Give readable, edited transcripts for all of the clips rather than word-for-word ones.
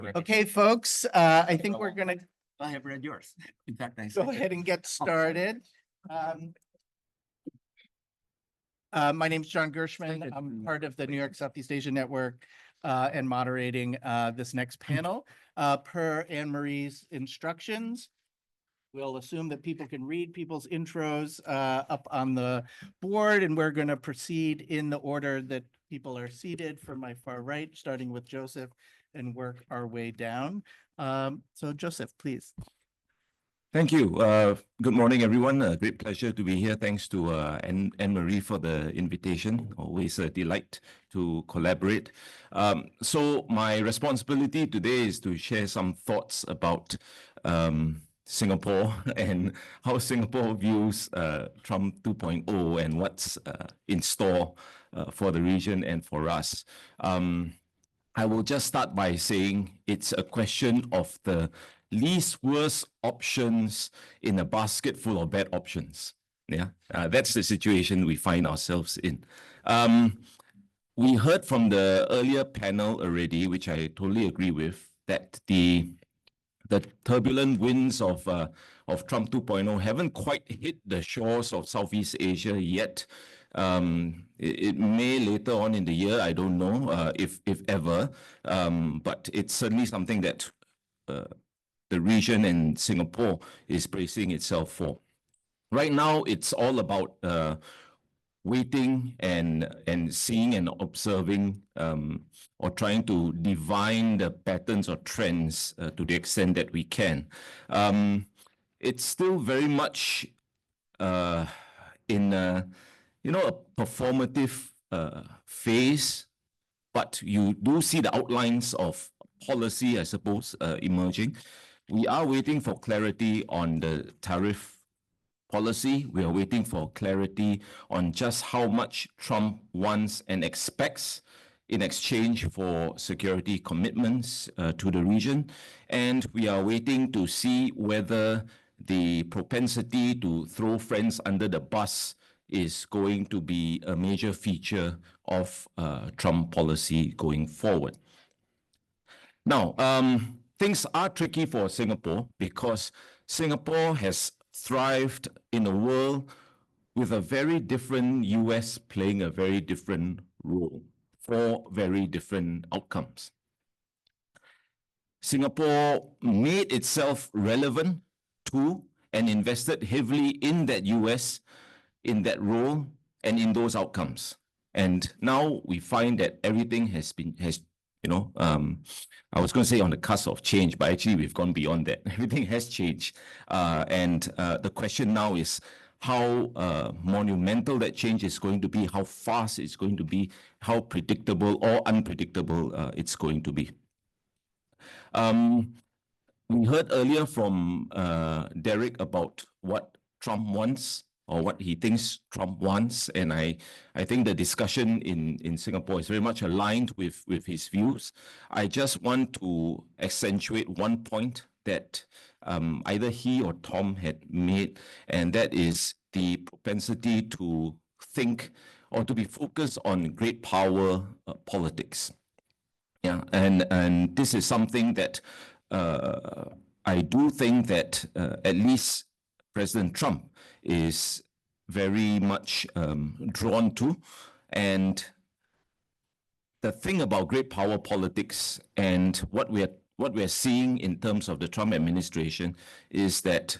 Okay, folks, I think we're gonna I have read yours. In fact, I go ahead and get started. My name is John Gershman. I'm part of the New York Southeast Asian Network and moderating this next panel. Per Anne Marie's instructions, we'll assume that people can read people's intros up on the board, and we're going to proceed in the order that people are seated from my far right, starting with Joseph, and work our way down. So Joseph, please. Thank you. Good morning, everyone. A great pleasure to be here. Thanks to Anne-Marie for the invitation. Always a delight to collaborate. So my responsibility today is to share some thoughts about Singapore and how Singapore views Trump 2.0 and what's in store for the region and for us. I will just start by saying it's a question of the least worst options in a basket full of bad options. Yeah, that's the situation we find ourselves in. We heard from the earlier panel already, which I totally agree with, that the turbulent winds of Trump 2.0 haven't quite hit the shores of Southeast Asia yet. It may later on in the year, I don't know if ever, but it's certainly something that the region and Singapore is bracing itself for. Right now, it's all about waiting and seeing and observing or trying to divine the patterns or trends to the extent that we can. It's still very much in a performative phase, but you do see the outlines of policy, I suppose, emerging. We are waiting for clarity on the tariff policy. We are waiting for clarity on just how much Trump wants and expects in exchange for security commitments to the region. And we are waiting to see whether the propensity to throw friends under the bus is going to be a major feature of Trump policy going forward. Now, things are tricky for Singapore because Singapore has thrived in a world with a very different U.S. playing a very different role for very different outcomes. Singapore made itself relevant to and invested heavily in that U.S., in that role, and in those outcomes. And now we find that everything has I was going to say on the cusp of change, but actually we've gone beyond that. Everything has changed. And the question now is how monumental that change is going to be, how fast it's going to be, how predictable or unpredictable it's going to be. We heard earlier from Derek about what Trump wants or what he thinks Trump wants. And I think the discussion in Singapore is very much aligned with his views. I just want to accentuate one point that either he or Tom had made, and that is the propensity to think or to be focused on great power politics. Yeah, and this is something that I do think that at least President Trump is very much drawn to. And the thing about great power politics and what we're seeing in terms of the Trump administration is that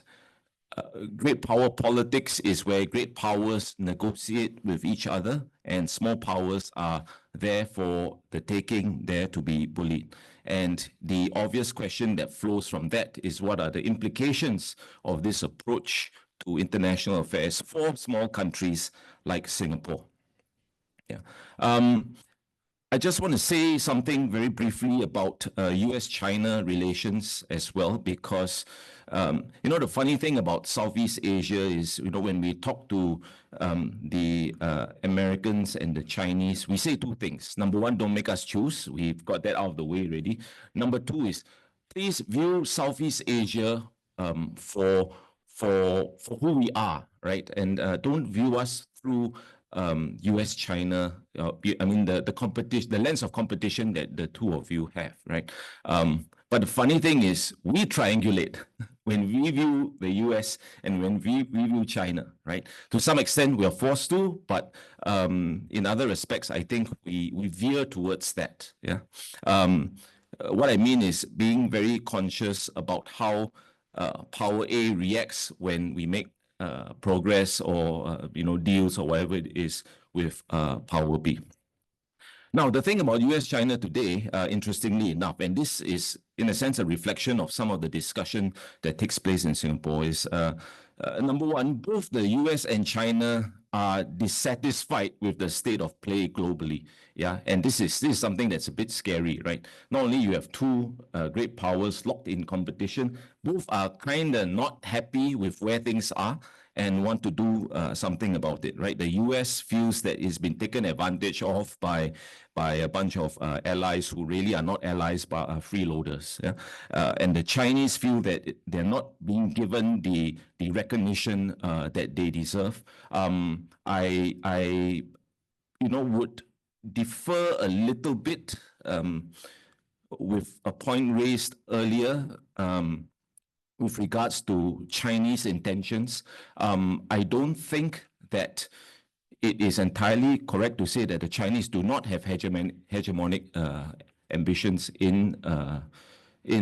great power politics is where great powers negotiate with each other and small powers are there for the taking, there to be bullied. And the obvious question that flows from that is what are the implications of this approach to international affairs for small countries like Singapore? Yeah. I just want to say something very briefly about U.S.-China relations as well, because the funny thing about Southeast Asia is, when we talk to the Americans and the Chinese, we say two things. Number one, don't make us choose. We've got that out of the way already. Number two is, please view Southeast Asia for who we are, right? And don't view us through U.S.-China, I mean, the competition, the lens of competition that the two of you have, right? But the funny thing is, we triangulate when we view the U.S. and when we view China, right? To some extent, we are forced to, but in other respects, I think we veer towards that, yeah? What I mean is being very conscious about how Power A reacts when we make progress or deals or whatever it is with Power B. Now, the thing about U.S.-China today, interestingly enough, and this is in a sense a reflection of some of the discussion that takes place in Singapore, is number one, both the U.S. and China are dissatisfied with the state of play globally. Yeah, and this is something that's a bit scary, right? Not only you have two great powers locked in competition, both are kind of not happy with where things are and want to do something about it, right? The U.S. feels that it's been taken advantage of by a bunch of allies who really are not allies but are freeloaders. Yeah? And the Chinese feel that they're not being given the recognition that they deserve. I would defer a little bit with a point raised earlier with regards to Chinese intentions. I don't think that it is entirely correct to say that the Chinese do not have hegemonic ambitions in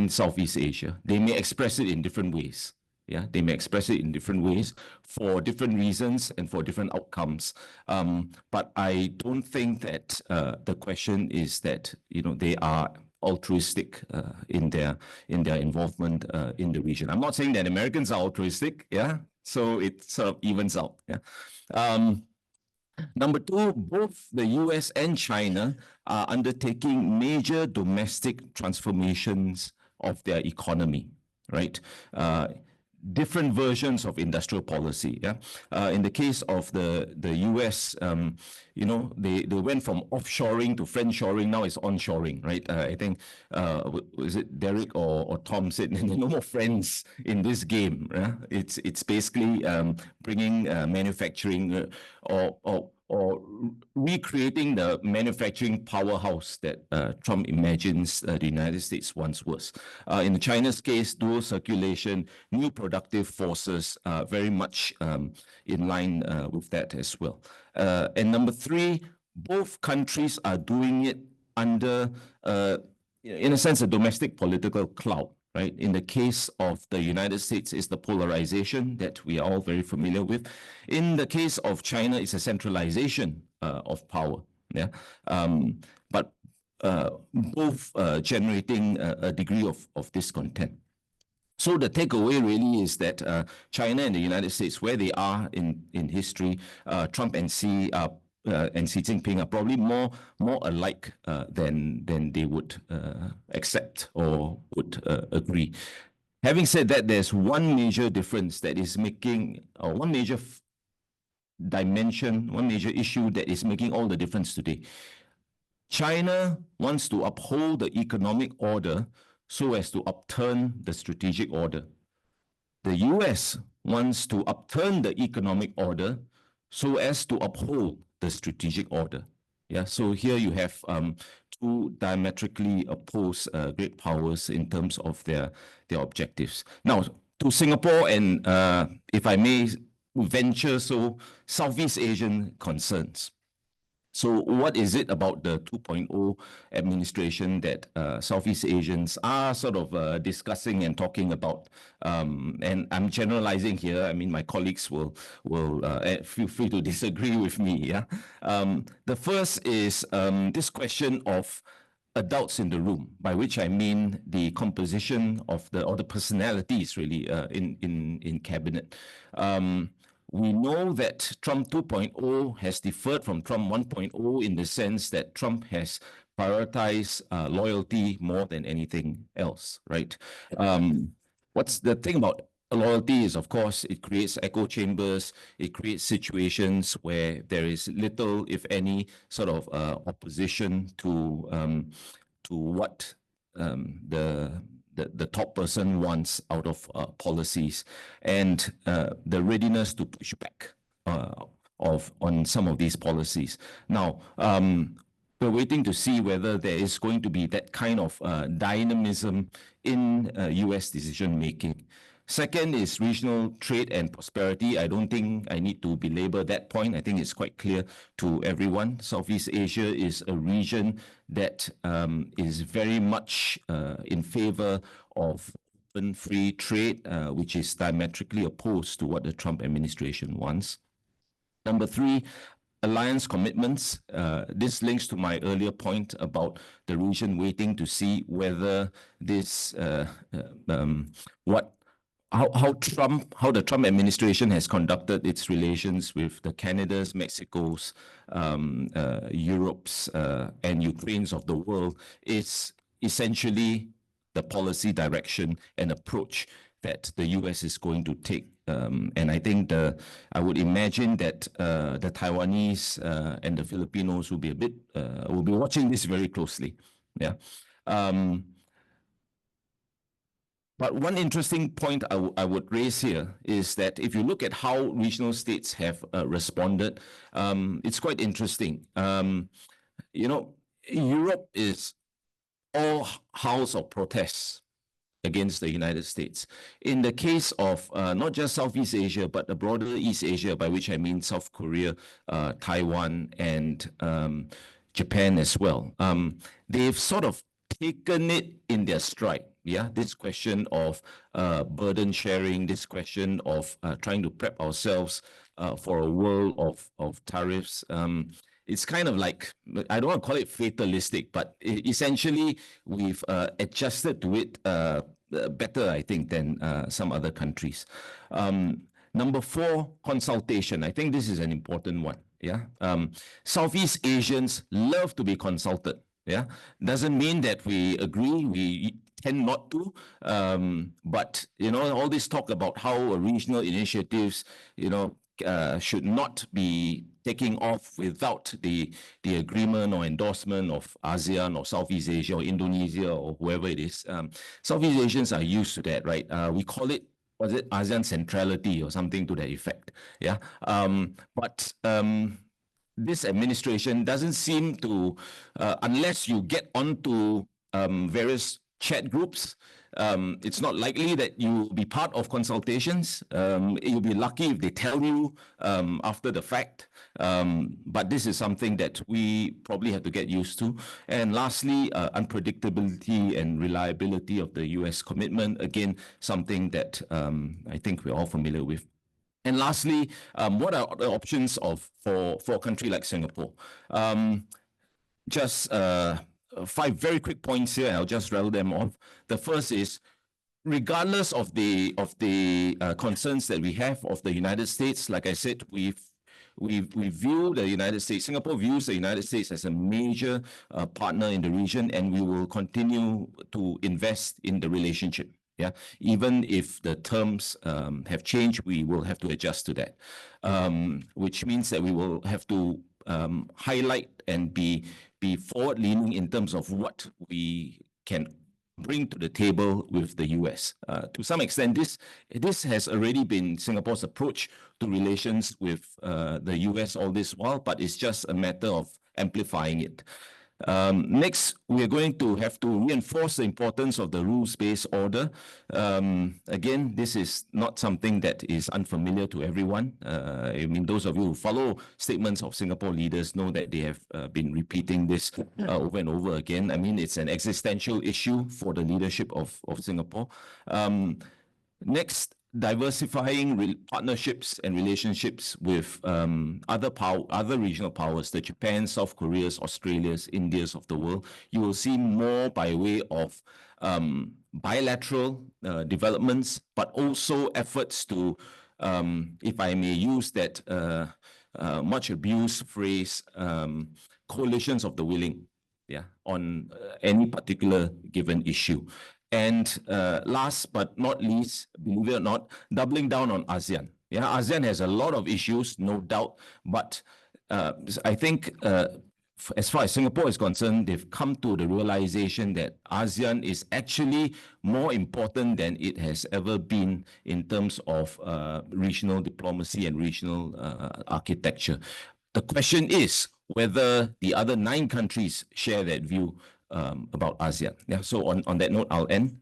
Southeast Asia. They may express it in different ways. Yeah, they may express it in different ways for different reasons and for different outcomes. But I don't think that the question is that they are altruistic in their involvement in the region. I'm not saying that Americans are altruistic. Yeah, so it sort of evens out. Yeah. Number two, both the US and China are undertaking major domestic transformations of their economy, right? Different versions of industrial policy. Yeah, in the case of the US, they went from offshoring to friendshoring. Now it's onshoring, right? I think was it Derek or Tom said no more friends in this game. Yeah? It's basically bringing manufacturing or recreating the manufacturing powerhouse that Trump imagines the United States once was. In China's case, dual circulation, new productive forces, very much in line with that as well. And number three, both countries are doing it under, in a sense, a domestic political cloud. Right? In the case of the United States, it's the polarization that we are all very familiar with. In the case of China, it's a centralization of power. Yeah, but both generating a degree of discontent. So the takeaway really is that China and the United States, where they are in history, Trump and Xi Jinping are probably more alike than they would accept or would agree. Having said that, there's one major difference that is making, or one major dimension, one major issue that is making all the difference today. China wants to uphold the economic order so as to upturn the strategic order. The US wants to upturn the economic order so as to uphold the strategic order. Yeah, so here you have two diametrically opposed great powers in terms of their objectives. Now, to Singapore and, if I may venture, so Southeast Asian concerns. So what is it about the 2.0 administration that Southeast Asians are sort of discussing and talking about? And I'm generalizing here. I mean, my colleagues will feel free to disagree with me. Yeah. The first is this question of adults in the room, by which I mean the composition of the personalities really in cabinet. We know that Trump 2.0 has differed from Trump 1.0 in the sense that Trump has prioritized loyalty more than anything else, right? What's the thing about loyalty is, of course, it creates echo chambers. It creates situations where there is little, if any, sort of opposition to what the top person wants out of policies, and the readiness to push back on some of these policies. Now, we're waiting to see whether there is going to be that kind of dynamism in U.S. decision making. Second is regional trade and prosperity. I don't think I need to belabor that point. I think it's quite clear to everyone. Southeast Asia is a region that is very much in favor of open free trade, which is diametrically opposed to what the Trump administration wants. Number three, alliance commitments. This links to my earlier point about the region waiting to see whether this how the Trump administration has conducted its relations with the Canadas, Mexico's, Europe's, and Ukraine's of the world is essentially the policy direction and approach that the U.S. is going to take. And I think I would imagine that the Taiwanese and the Filipinos will be watching this very closely. Yeah. But one interesting point I would raise here is that if you look at how regional states have responded, it's quite interesting. Europe is all house of protests against the United States. In the case of not just Southeast Asia, but the broader East Asia, by which I mean South Korea, Taiwan, and Japan as well, they've sort of taken it in their stride. Yeah, this question of burden sharing, this question of trying to prep ourselves for a world of tariffs. It's kind of like, I don't want to call it fatalistic, but essentially we've adjusted to it better, I think, than some other countries. Number four, consultation. I think this is an important one. Yeah, Southeast Asians love to be consulted. Yeah, doesn't mean that we agree. We tend not to, but all this talk about how regional initiatives, should not be taking off without the agreement or endorsement of ASEAN or Southeast Asia or Indonesia or whoever it is. Southeast Asians are used to that, right? We call it, was it ASEAN centrality or something to that effect? Yeah, but this administration doesn't seem to, unless you get onto various chat groups, it's not likely that you'll be part of consultations. You'll be lucky if they tell you after the fact. But this is something that we probably have to get used to. And lastly, unpredictability and reliability of the U.S. commitment. Again, something that I think we're all familiar with. And lastly, what are the options for a country like Singapore? Just 5 very quick points here. I'll just rattle them off. The first is, regardless of the concerns that we have of the United States, like I said, we view the United States, Singapore views the United States as a major partner in the region, and we will continue to invest in the relationship. Yeah, even if the terms have changed, we will have to adjust to that, which means that we will have to highlight and be forward-leaning in terms of what we can bring to the table with the US. To some extent, this has already been Singapore's approach to relations with the US all this while, but it's just a matter of amplifying it. Next, we're going to have to reinforce the importance of the rules-based order. Again, this is not something that is unfamiliar to everyone. I mean, those of you who follow statements of Singapore leaders know that they have been repeating this over and over again. I mean, it's an existential issue for the leadership of Singapore. Next, diversifying partnerships and relationships with other regional powers, the Japan, South Koreas, Australias, Indias of the world. You will see more by way of bilateral developments, but also efforts to, if I may use that much abused phrase, coalitions of the willing, yeah, on any particular given issue. And last but not least, believe it or not, doubling down on ASEAN. Yeah, ASEAN has a lot of issues, no doubt, but I think as far as Singapore is concerned, they've come to the realization that ASEAN is actually more important than it has ever been in terms of regional diplomacy and regional architecture. The question is whether the other 9 countries share that view about ASEAN. Yeah, so on that note, I'll end.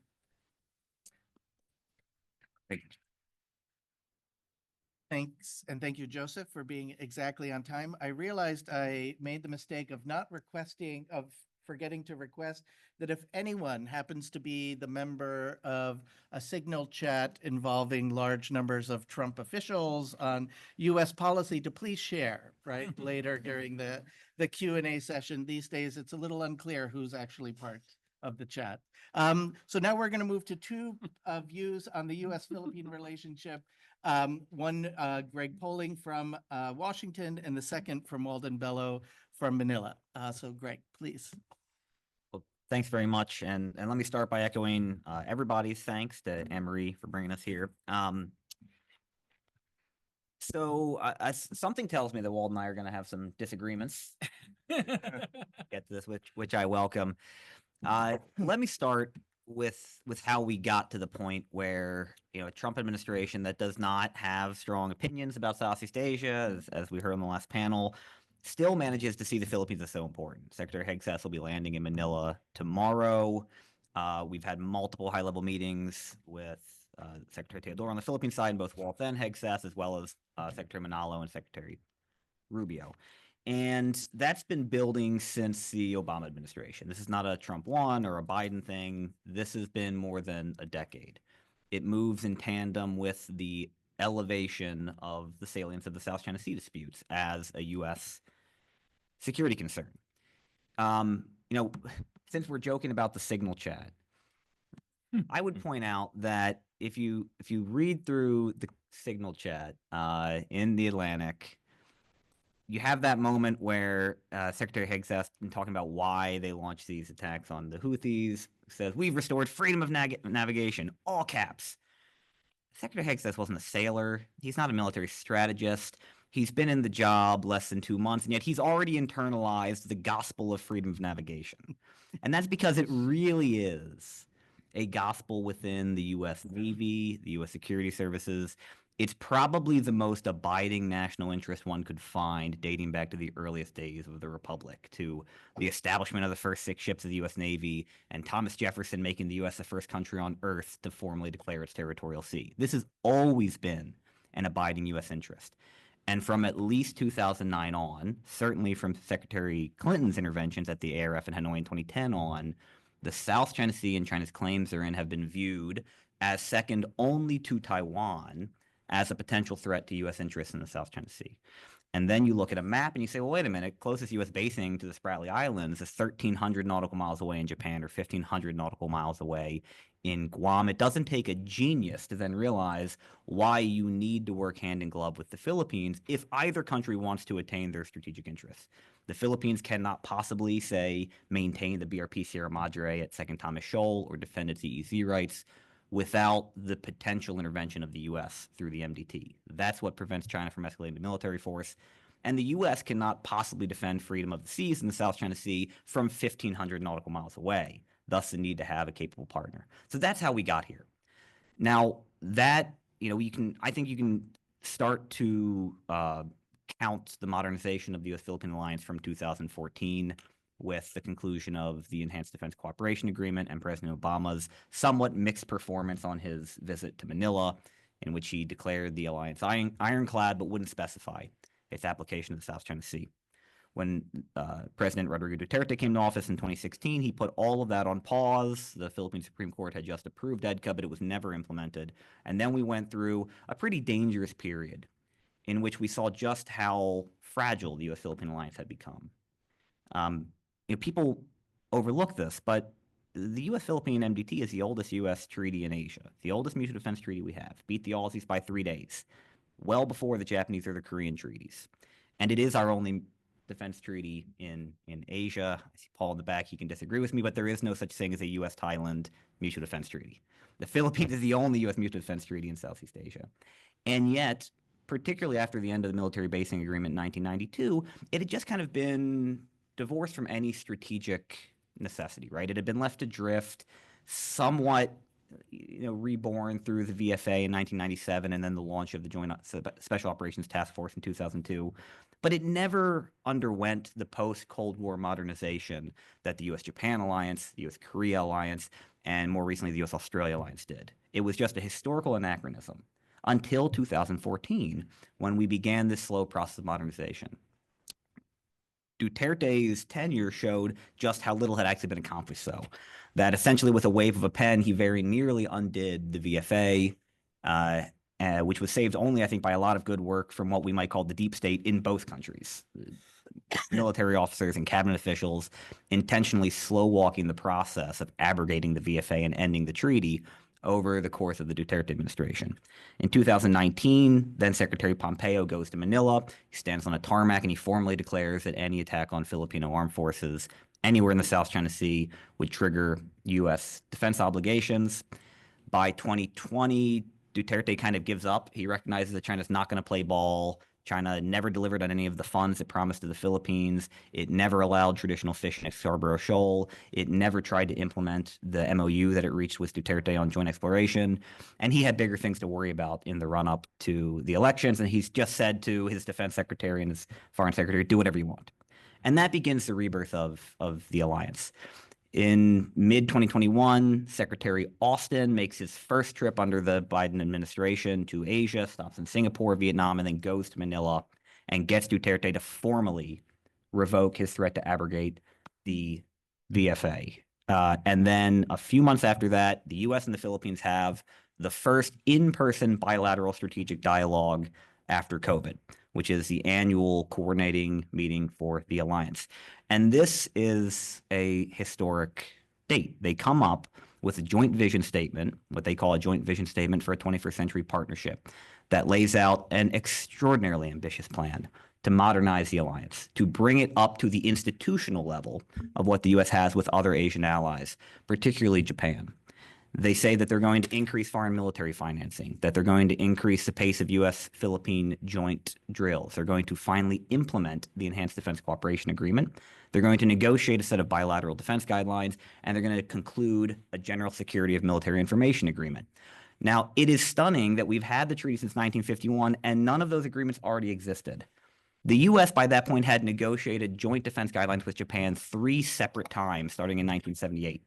Thanks, and thank you, Joseph, for being exactly on time. I realized I made the mistake of forgetting to request that if anyone happens to be the member of a Signal chat involving large numbers of Trump officials on U.S. policy, to please share, right, later during the Q&A session. These days, it's a little unclear who's actually part of the chat. So now we're going to move to 2 views on the U.S. Philippine relationship. One, Greg Polling from Washington, and the second from Walden Bello from Manila. So Greg, please. Well, thanks very much. And let me start by echoing everybody's thanks to Anne-Marie for bringing us here. So something tells me that Walden and I are going to have some disagreements. Get to this, which I welcome. Let me start with how we got to the point where, a Trump administration that does not have strong opinions about Southeast Asia, as we heard on the last panel, still manages to see the Philippines as so important. Secretary Hegseth will be landing in Manila tomorrow. We've had multiple high-level meetings with Secretary Teodoro on the Philippine side, and both Waltz and Hegseth, as well as Secretary Manalo and Secretary Rubio. And that's been building since the Obama administration. This is not a Trump 1 or a Biden thing. This has been more than a decade. It moves in tandem with the elevation of the salience of the South China Sea disputes as a U.S. security concern. Since we're joking about the Signal chat, I would point out that if you read through the Signal chat in the Atlantic, you have that moment where Secretary Hegseth, in talking about why they launched these attacks on the Houthis, says, "We've restored freedom of navigation," all caps. Secretary Hegseth wasn't a sailor. He's not a military strategist. He's been in the job less than 2 months, and yet he's already internalized the gospel of freedom of navigation. And that's because it really is a gospel within the U.S. Navy, the U.S. security services. It's probably the most abiding national interest one could find, dating back to the earliest days of the Republic, to the establishment of the first 6 ships of the U.S. Navy, and Thomas Jefferson making the U.S. the first country on Earth to formally declare its territorial sea. This has always been an abiding U.S. interest. And from at least 2009 on, certainly from Secretary Clinton's interventions at the ARF in Hanoi in 2010 on, the South China Sea and China's claims therein have been viewed as second only to Taiwan as a potential threat to U.S. interests in the South China Sea. And then you look at a map and you say, well, wait a minute, closest U.S. basing to the Spratly Islands is 1,300 nautical miles away in Japan, or 1,500 nautical miles away in Guam. It doesn't take a genius to then realize why you need to work hand in glove with the Philippines if either country wants to attain their strategic interests. The Philippines cannot possibly, say, maintain the BRP Sierra Madre at Second Thomas Shoal or defend its EEZ rights without the potential intervention of the U.S. through the MDT. That's what prevents China from escalating to military force. And the U.S. cannot possibly defend freedom of the seas in the South China Sea from 1,500 nautical miles away, thus the need to have a capable partner. So that's how we got here. Now, that, I think you can start to count the modernization of the U.S.-Philippine alliance from 2014 with the conclusion of the Enhanced Defense Cooperation Agreement and President Obama's somewhat mixed performance on his visit to Manila, in which he declared the alliance ironclad but wouldn't specify its application to the South China Sea. When President Rodrigo Duterte came to office in 2016, he put all of that on pause. The Philippine Supreme Court had just approved EDCA, but it was never implemented. And then we went through a pretty dangerous period in which we saw just how fragile the U.S.-Philippine alliance had become. People overlook this, but the U.S.-Philippine MDT is the oldest U.S. treaty in Asia, the oldest mutual defense treaty we have. Beat the Aussies by 3 days, well before the Japanese or the Korean treaties. And it is our only defense treaty in Asia. I see Paul in the back. He can disagree with me, but there is no such thing as a U.S.-Thailand mutual defense treaty. The Philippines is the only U.S. mutual defense treaty in Southeast Asia. And yet, particularly after the end of the military basing agreement in 1992, it had just kind of been divorced from any strategic necessity, right? It had been left to drift, somewhat, reborn through the VFA in 1997 and then the launch of the Joint Special Operations Task Force in 2002. But it never underwent the post-Cold War modernization that the U.S.-Japan alliance, the U.S.-Korea alliance, and more recently the U.S.-Australia alliance did. It was just a historical anachronism until 2014, when we began this slow process of modernization. Duterte's tenure showed just how little had actually been accomplished, so that essentially with a wave of a pen, he very nearly undid the VFA, which was saved only, I think, by a lot of good work from what we might call the deep state in both countries. Military officers and cabinet officials intentionally slow-walking the process of abrogating the VFA and ending the treaty over the course of the Duterte administration. In 2019, then Secretary Pompeo goes to Manila. He stands on a tarmac and he formally declares that any attack on Filipino armed forces anywhere in the South China Sea would trigger U.S. defense obligations. By 2020, Duterte kind of gives up. He recognizes that China's not going to play ball. China never delivered on any of the funds it promised to the Philippines. It never allowed traditional fishing at Scarborough Shoal. It never tried to implement the MOU that it reached with Duterte on joint exploration. And he had bigger things to worry about in the run-up to the elections. And he's just said to his defense secretary and his foreign secretary, do whatever you want. And that begins the rebirth of the alliance. In mid-2021, Secretary Austin makes his first trip under the Biden administration to Asia, stops in Singapore, Vietnam, and then goes to Manila and gets Duterte to formally revoke his threat to abrogate the VFA. And then a few months after that, the U.S. and the Philippines have the first in-person bilateral strategic dialogue after COVID, which is the annual coordinating meeting for the alliance. And this is a historic date. They come up with a joint vision statement, what they call a joint vision statement for a 21st century partnership, that lays out an extraordinarily ambitious plan to modernize the alliance, to bring it up to the institutional level of what the U.S. has with other Asian allies, particularly Japan. They say that they're going to increase foreign military financing, that they're going to increase the pace of U.S.-Philippine joint drills. They're going to finally implement the Enhanced Defense Cooperation Agreement. They're going to negotiate a set of bilateral defense guidelines, and they're going to conclude a General Security of Military Information Agreement. Now, it is stunning that we've had the treaty since 1951, and none of those agreements already existed. The U.S. by that point had negotiated joint defense guidelines with Japan 3 separate times, starting in 1978.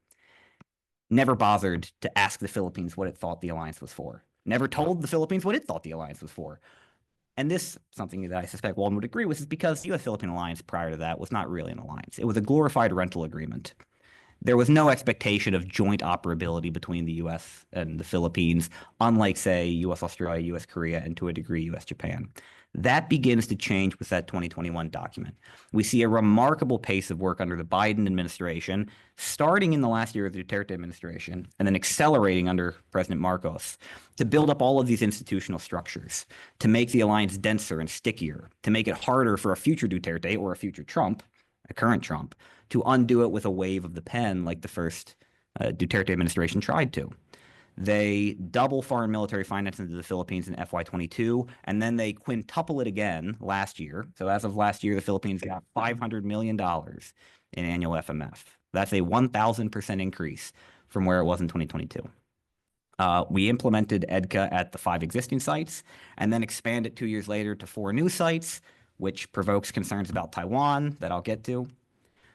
Never bothered to ask the Philippines what it thought the alliance was for. Never told the Philippines what it thought the alliance was for. And this, something that I suspect Walden would agree with, is because the U.S.-Philippine alliance prior to that was not really an alliance. It was a glorified rental agreement. There was no expectation of joint operability between the U.S. and the Philippines, unlike, say, U.S.-Australia, U.S.-Korea, and to a degree, U.S.-Japan. That begins to change with that 2021 document. We see a remarkable pace of work under the Biden administration, starting in the last year of the Duterte administration, and then accelerating under President Marcos, to build up all of these institutional structures, to make the alliance denser and stickier, to make it harder for a future Duterte or a future Trump, a current Trump, to undo it with a wave of the pen like the first Duterte administration tried to. They double foreign military finance into the Philippines in FY22, and then they quintuple it again last year. So as of last year, the Philippines got $500 million in annual FMF. That's a 1,000% increase from where it was in 2022. We implemented EDCA at the 5 existing sites and then expanded 2 years later to 4 new sites, which provokes concerns about Taiwan that I'll get to.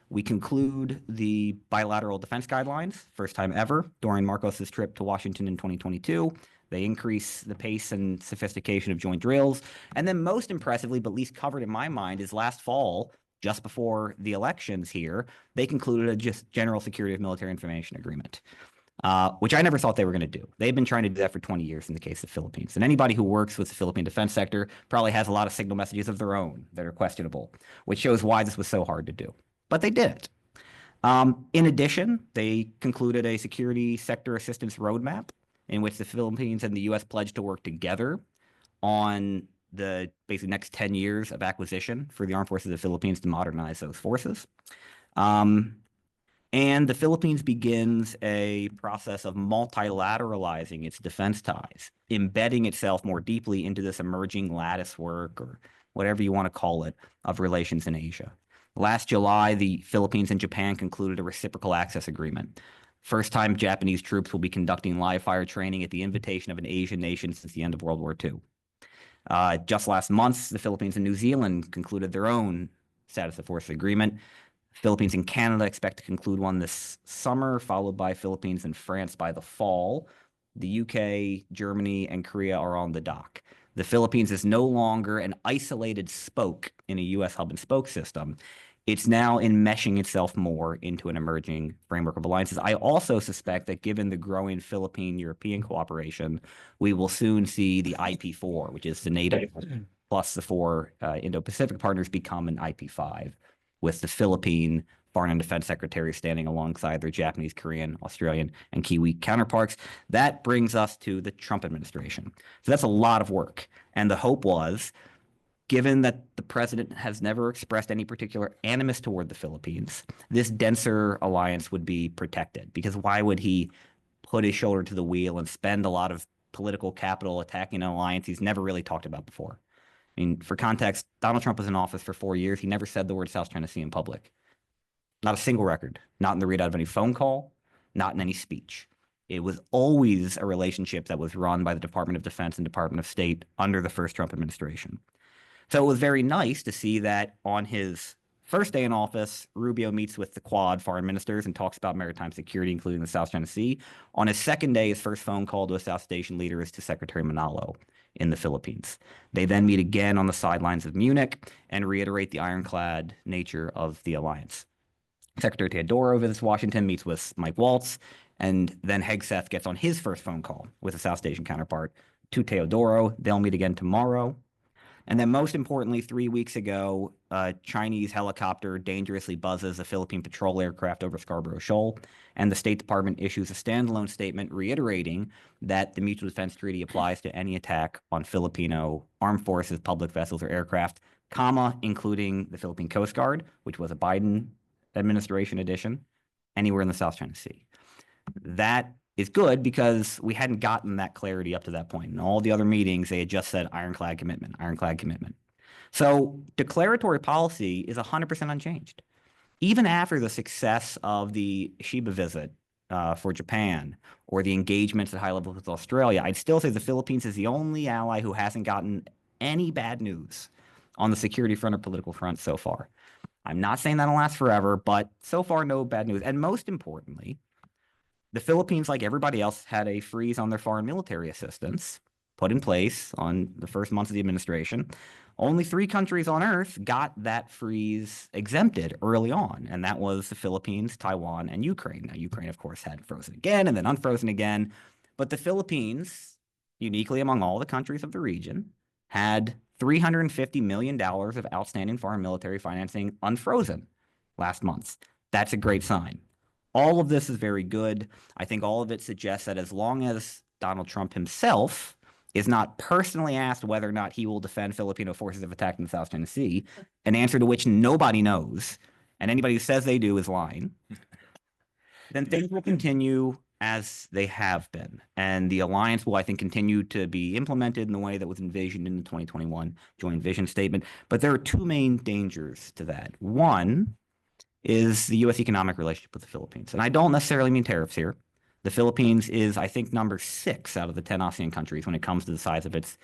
We conclude the bilateral defense guidelines, first time ever, during Marcos's trip to Washington in 2022. They increase the pace and sophistication of joint drills. And then most impressively, but least covered in my mind, is last fall, just before the elections here, they concluded a just General Security of Military Information Agreement, which I never thought they were going to do. They've been trying to do that for 20 years in the case of the Philippines. And anybody who works with the Philippine defense sector probably has a lot of signal messages of their own that are questionable, which shows why this was so hard to do. But they did it. In addition, they concluded a security sector assistance roadmap in which the Philippines and the U.S. pledged to work together on the basically next 10 years of acquisition for the armed forces of the Philippines to modernize those forces. And the Philippines begins a process of multilateralizing its defense ties, embedding itself more deeply into this emerging lattice work, or whatever you want to call it, of relations in Asia. Last July, the Philippines and Japan concluded a reciprocal access agreement. First time Japanese troops will be conducting live fire training at the invitation of an Asian nation since the end of World War II. Just last month, the Philippines and New Zealand concluded their own status of forces agreement. Philippines and Canada expect to conclude one this summer, followed by Philippines and France by the fall. The UK, Germany, and Korea are on the dock. The Philippines is no longer an isolated spoke in a U.S. hub and spoke system. It's now enmeshing itself more into an emerging framework of alliances. I also suspect that given the growing Philippine-European cooperation, we will soon see the IP4, which is the NATO plus the 4 Indo-Pacific partners, become an IP5, with the Philippine Foreign and Defense Secretary standing alongside their Japanese, Korean, Australian, and Kiwi counterparts. That brings us to the Trump administration. So that's a lot of work. And the hope was, given that the president has never expressed any particular animus toward the Philippines, this denser alliance would be protected. Because why would he put his shoulder to the wheel and spend a lot of political capital attacking an alliance he's never really talked about before? I mean, for context, Donald Trump was in office for 4 years. He never said the word South China Sea in public. Not a single record, not in the readout of any phone call, not in any speech. It was always a relationship that was run by the Department of Defense and Department of State under the first Trump administration. So it was very nice to see that on his first day in office, Rubio meets with the Quad foreign ministers and talks about maritime security, including the South China Sea. On his second day, his first phone call to a South Asian leader is to Secretary Manilla in the Philippines. They then meet again on the sidelines of Munich and reiterate the ironclad nature of the alliance. Secretary Teodoro visits Washington, meets with Mike Waltz, and then Hegseth gets on his first phone call with a South Asian counterpart to Teodoro. They'll meet again tomorrow. And then most importantly, 3 weeks ago, a Chinese helicopter dangerously buzzes a Philippine patrol aircraft over Scarborough Shoal, and the State Department issues a standalone statement reiterating that the Mutual Defense Treaty applies to any attack on Filipino armed forces, public vessels, or aircraft, including the Philippine Coast Guard, which was a Biden administration addition, anywhere in the South China Sea. That is good because we hadn't gotten that clarity up to that point. In all the other meetings, they had just said ironclad commitment, ironclad commitment. So declaratory policy is 100% unchanged. Even after the success of the Shiba visit for Japan or the engagements at high levels with Australia, I'd still say the Philippines is the only ally who hasn't gotten any bad news on the security front or political front so far. I'm not saying that'll last forever, but so far, no bad news. And most importantly, the Philippines, like everybody else, had a freeze on their foreign military assistance put in place on the first months of the administration. Only 3 countries on Earth got that freeze exempted early on, and that was the Philippines, Taiwan, and Ukraine. Now, Ukraine, of course, had frozen again and then unfrozen again, but the Philippines, uniquely among all the countries of the region, had $350 million of outstanding foreign military financing unfrozen last month. That's a great sign. All of this is very good. I think all of it suggests that as long as Donald Trump himself is not personally asked whether or not he will defend Filipino forces if attacked in the South China Sea, an answer to which nobody knows, and anybody who says they do is lying, then things will continue as they have been. And the alliance will, I think, continue to be implemented in the way that was envisioned in the 2021 Joint Vision Statement. But there are 2 main dangers to that. One is the U.S. economic relationship with the Philippines. And I don't necessarily mean tariffs here. The Philippines is, I think, number 6 out of the 10 ASEAN countries when it comes to the size of its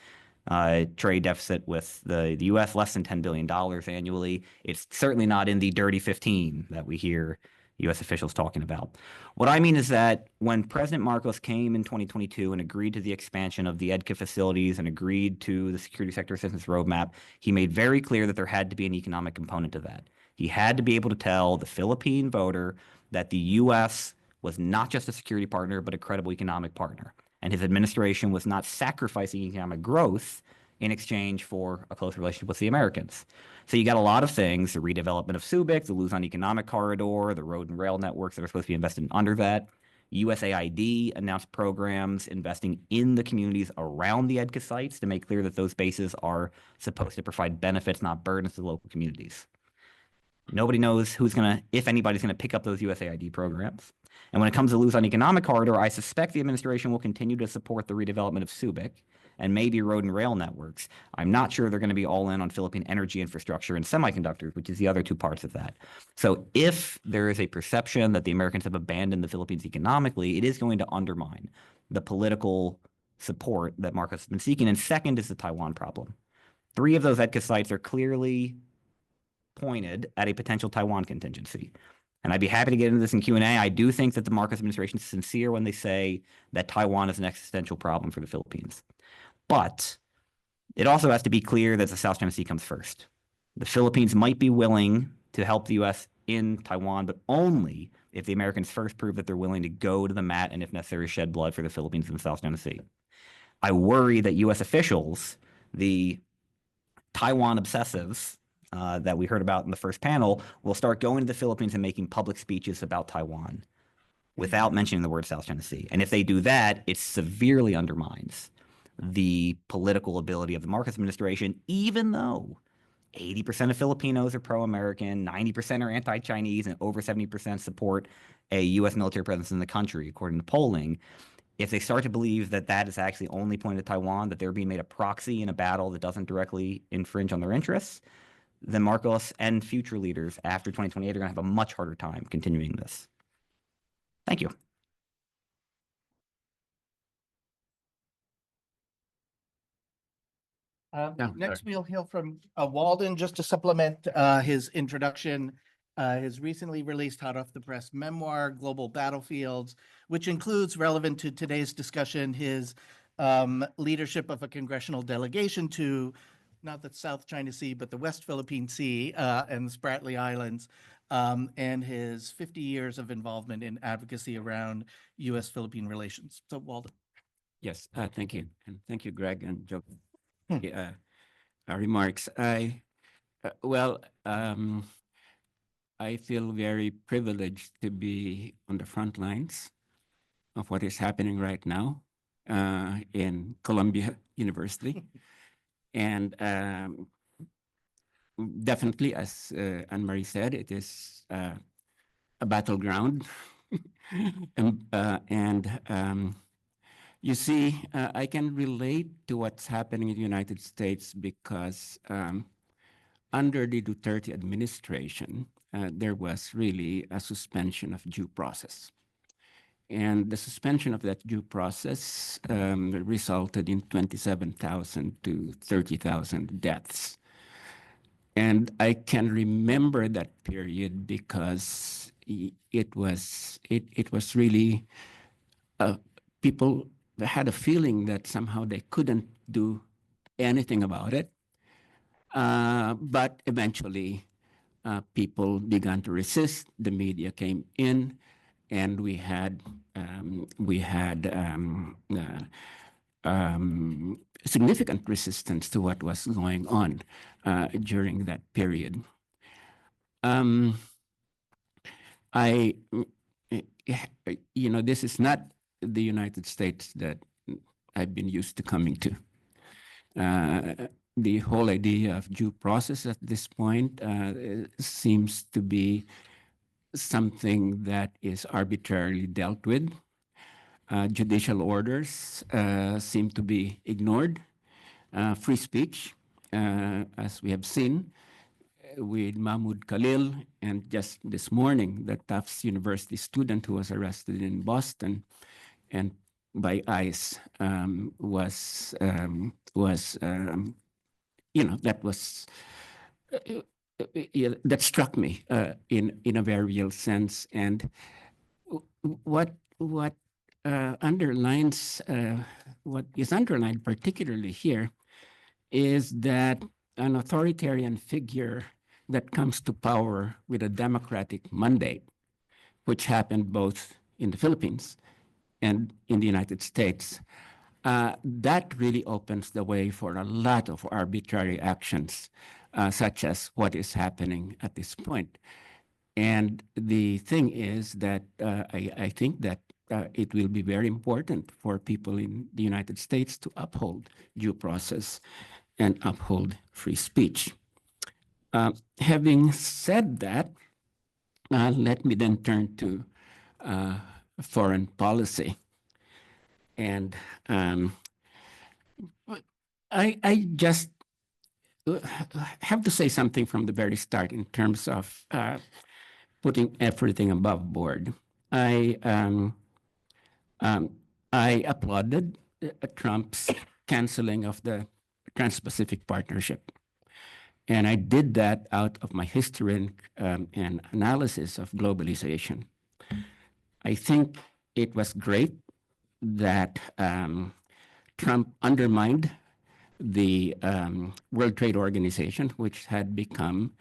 trade deficit with the U.S., less than $10 billion annually. It's certainly not in the dirty 15 that we hear U.S. officials talking about. What I mean is that when President Marcos came in 2022 and agreed to the expansion of the EDCA facilities and agreed to the security sector assistance roadmap, he made very clear that there had to be an economic component to that. He had to be able to tell the Philippine voter that the U.S. was not just a security partner, but a credible economic partner. And his administration was not sacrificing economic growth in exchange for a close relationship with the Americans. So you got a lot of things, the redevelopment of Subic, the Luzon Economic Corridor, the road and rail networks that are supposed to be invested in under that. USAID announced programs investing in the communities around the EDCA sites to make clear that those bases are supposed to provide benefits, not burdens to local communities. Nobody knows who's going to, if anybody's going to pick up those USAID programs. And when it comes to Luzon Economic Corridor, I suspect the administration will continue to support the redevelopment of Subic and maybe road and rail networks. I'm not sure they're going to be all in on Philippine energy infrastructure and semiconductors, which is the other two parts of that. So if there is a perception that the Americans have abandoned the Philippines economically, it is going to undermine the political support that Marcos has been seeking. And second is the Taiwan problem. 3 of those EDCA sites are clearly pointed at a potential Taiwan contingency. And I'd be happy to get into this in Q&A. I do think that the Marcos administration is sincere when they say that Taiwan is an existential problem for the Philippines. But it also has to be clear that the South China Sea comes first. The Philippines might be willing to help the U.S. in Taiwan, but only if the Americans first prove that they're willing to go to the mat and, if necessary, shed blood for the Philippines and the South China Sea. I worry that U.S. officials, the Taiwan obsessives that we heard about in the first panel, will start going to the Philippines and making public speeches about Taiwan without mentioning the word South China Sea. And if they do that, it severely undermines the political ability of the Marcos administration, even though 80% of Filipinos are pro-American, 90% are anti-Chinese, and over 70% support a U.S. military presence in the country, according to polling. If they start to believe that that is actually only pointed at Taiwan, that they're being made a proxy in a battle that doesn't directly infringe on their interests, then Marcos and future leaders after 2028 are going to have a much harder time continuing this. Thank you. Next, we'll hear from Walden, just to supplement his introduction. His recently released hot off the press memoir, Global Battlefields, which includes, relevant to today's discussion, his leadership of a congressional delegation to not the South China Sea, but the West Philippine Sea and the Spratly Islands, and his 50 years of involvement in advocacy around U.S. Philippine relations. So, Walden. Yes, thank you. And thank you, Greg and Joe. Remarks. I feel very privileged to be on the front lines of what is happening right now in Columbia University. And definitely, as Anne-Marie said, it is a battleground. You see, I can relate to what's happening in the United States because under the Duterte administration, there was really a suspension of due process. And the suspension of that due process resulted in 27,000 to 30,000 deaths. And I can remember that period because it was really people had a feeling that somehow they couldn't do anything about it. But eventually, people began to resist. The media came in, and we had significant resistance to what was going on during that period. This is not the United States that I've been used to coming to. The whole idea of due process at this point seems to be something that is arbitrarily dealt with. Judicial orders seem to be ignored. Free speech, as we have seen with Mahmoud Khalil, and just this morning, the Tufts University student who was arrested in Boston and by ICE that struck me in a very real sense. And what underlines what is underlined particularly here is that an authoritarian figure that comes to power with a democratic mandate, which happened both in the Philippines and in the United States, that really opens the way for a lot of arbitrary actions, such as what is happening at this point. And the thing is that I think that it will be very important for people in the United States to uphold due process and uphold free speech. Having said that, let me then turn to foreign policy. And I just have to say something from the very start in terms of putting everything above board. I applauded Trump's canceling of the Trans-Pacific Partnership. And I did that out of my history and analysis of globalization. I think it was great that Trump undermined the World Trade Organization, which had become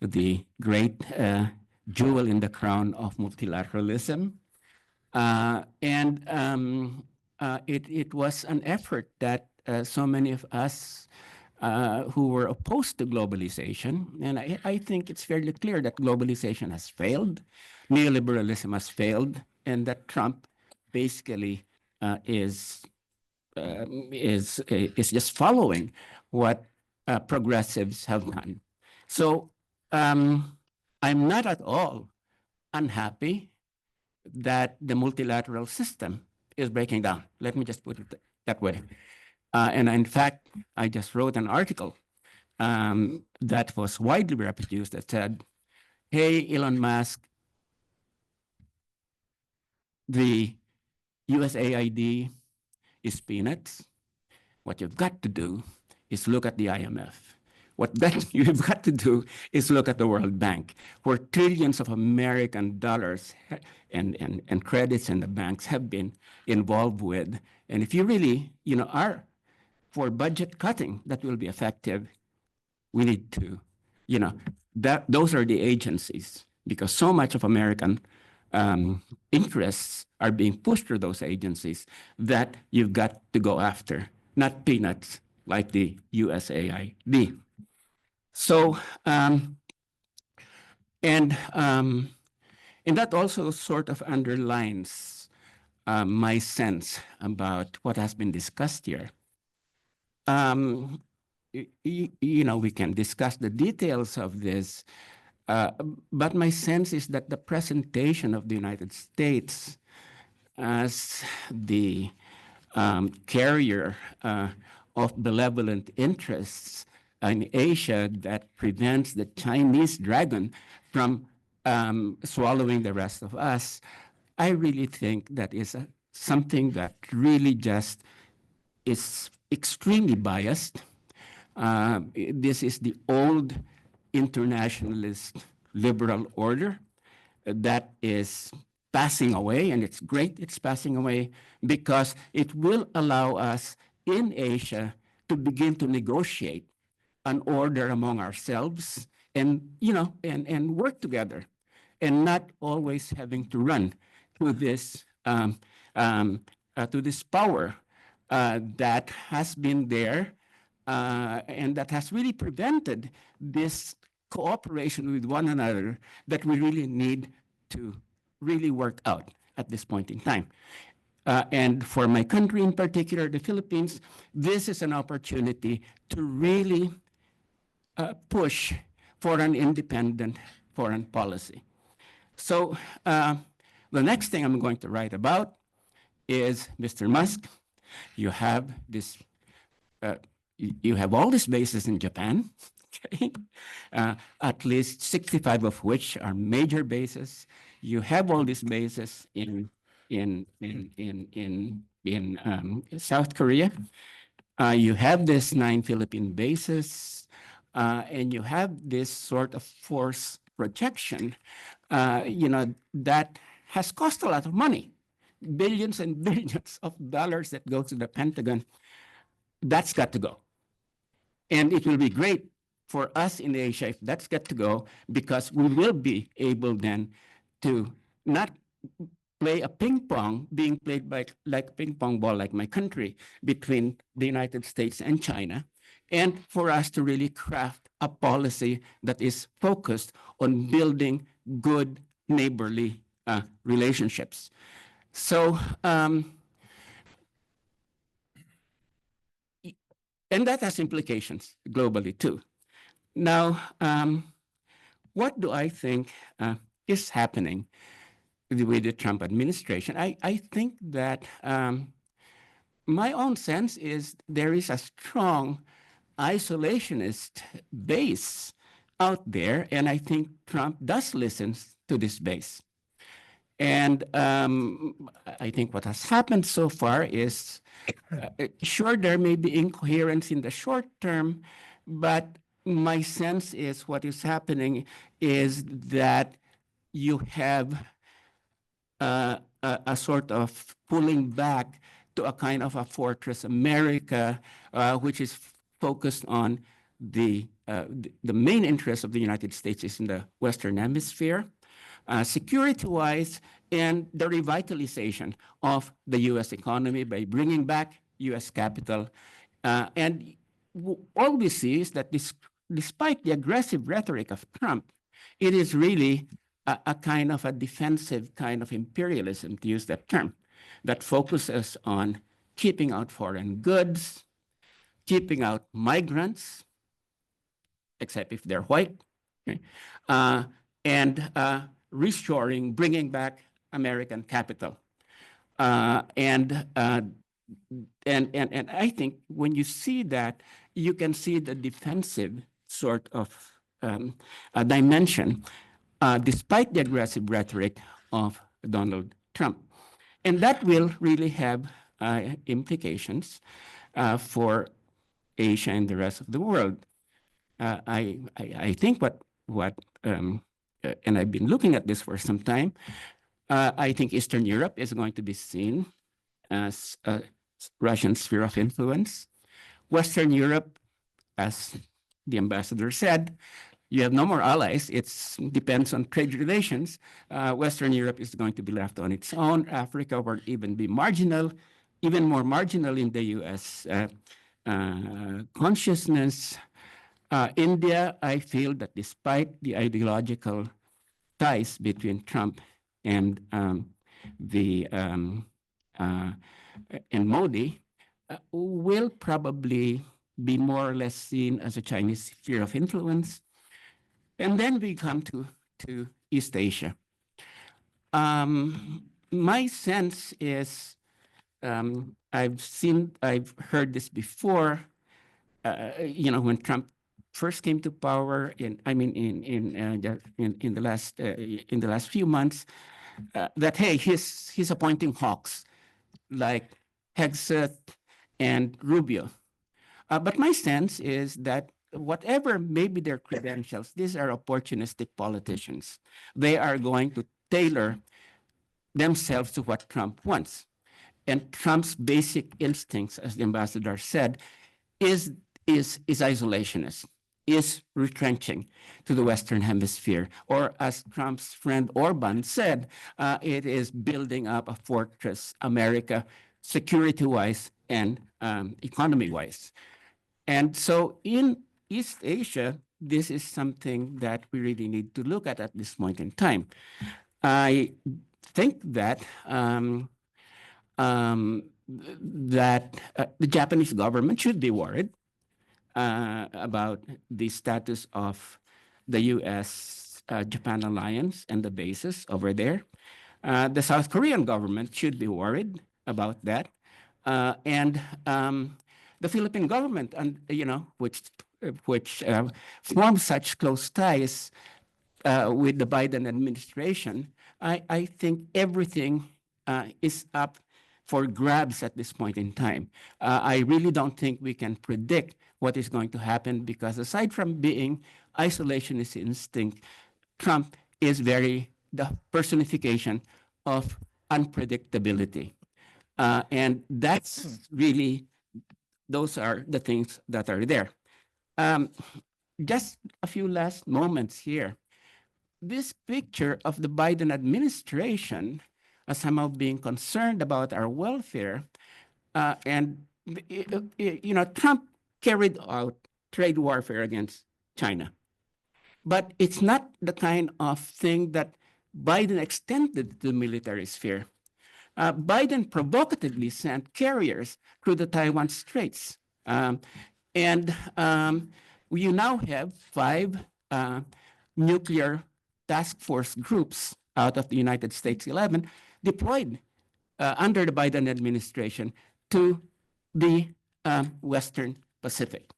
the great jewel in the crown of multilateralism. It was an effort that so many of us who were opposed to globalization, and I think it's fairly clear that globalization has failed, neoliberalism has failed, and that Trump basically is just following what progressives have done. So I'm not at all unhappy that the multilateral system is breaking down. Let me just put it that way. And in fact, I just wrote an article that was widely reproduced that said, hey, Elon Musk, the USAID is peanuts. What you've got to do is look at the IMF. What you've got to do is look at the World Bank, where trillions of American dollars and credits in the banks have been involved with. And if you really, are for budget cutting that will be effective, we need to, those are the agencies, because so much of American interests are being pushed through those agencies that you've got to go after, not peanuts like the USAID. So, and that also sort of underlines my sense about what has been discussed here. We can discuss the details of this, but my sense is that the presentation of the United States as the carrier of benevolent interests in Asia that prevents the Chinese dragon from swallowing the rest of us, I really think that is something that really just is extremely biased. This is the old internationalist liberal order that is passing away, and it's great it's passing away because it will allow us in Asia to begin to negotiate an order among ourselves and work together, and not always having to run to this power that has been there and that has really prevented this cooperation with one another that we really need to really work out at this point in time. And for my country in particular, the Philippines, this is an opportunity to really push for an independent foreign policy. So the next thing I'm going to write about is Mr. Musk. You have this, you have all these bases in Japan, okay? At least 65 of which are major bases. You have all these bases in South Korea. You have this 9 Philippine bases, and you have this sort of force projection, that has cost a lot of money, billions and billions of dollars that goes to the Pentagon. That's got to go. And it will be great for us in Asia if that's got to go, because we will be able then to not play a ping pong, being played by like ping pong ball, like my country, between the United States and China, and for us to really craft a policy that is focused on building good neighborly relationships. So, and that has implications globally too. Now, what do I think is happening with the Trump administration? I think that my own sense is there is a strong isolationist base out there, and I think Trump does listen to this base. And I think what has happened so far is, sure, there may be incoherence in the short term, but my sense is what is happening is that you have a sort of pulling back to a kind of a fortress America, which is focused on the main interest of the United States is in the Western Hemisphere, security-wise, and the revitalization of the U.S. economy by bringing back U.S. capital. And all we see is that despite the aggressive rhetoric of Trump, it is really a kind of a defensive kind of imperialism, to use that term, that focuses on keeping out foreign goods, keeping out migrants, except if they're white, okay? And reshoring, bringing back American capital. And I think when you see that, you can see the defensive sort of dimension, despite the aggressive rhetoric of Donald Trump. And that will really have implications for Asia and the rest of the world. I think and I've been looking at this for some time, I think Eastern Europe is going to be seen as a Russian sphere of influence. Western Europe, as the ambassador said, you have no more allies. It depends on trade relations. Western Europe is going to be left on its own. Africa will even be marginal, even more marginal in the U.S. Consciousness. India, I feel that despite the ideological ties between Trump and Modi, will probably be more or less seen as a Chinese sphere of influence. And then we come to East Asia. My sense is, I've heard this before, when Trump first came to power in the last few months, that hey, he's appointing hawks like Hegseth and Rubio. But my sense is that whatever may be their credentials, these are opportunistic politicians. They are going to tailor themselves to what Trump wants. And Trump's basic instincts, as the ambassador said, is isolationist, is retrenching to the Western Hemisphere. Or as Trump's friend Orban said, it is building up a fortress America, security-wise and economy-wise. And so in East Asia, this is something that we really need to look at this point in time. I think that the Japanese government should be worried about the status of the U.S.-Japan alliance and the bases over there. The South Korean government should be worried about that. And the Philippine government, and which forms such close ties with the Biden administration, I think everything is up for grabs at this point in time. I really don't think we can predict what is going to happen because aside from being isolationist instinct, Trump is the personification of unpredictability. And that's really, those are the things that are there. Just a few last moments here. This picture of the Biden administration as somehow being concerned about our welfare, and Trump carried out trade warfare against China. But it's not the kind of thing that Biden extended to the military sphere. Biden provocatively sent carriers through the Taiwan Straits. And we now have 5 nuclear task force groups out of the United States 11 deployed under the Biden administration to the Western Pacific.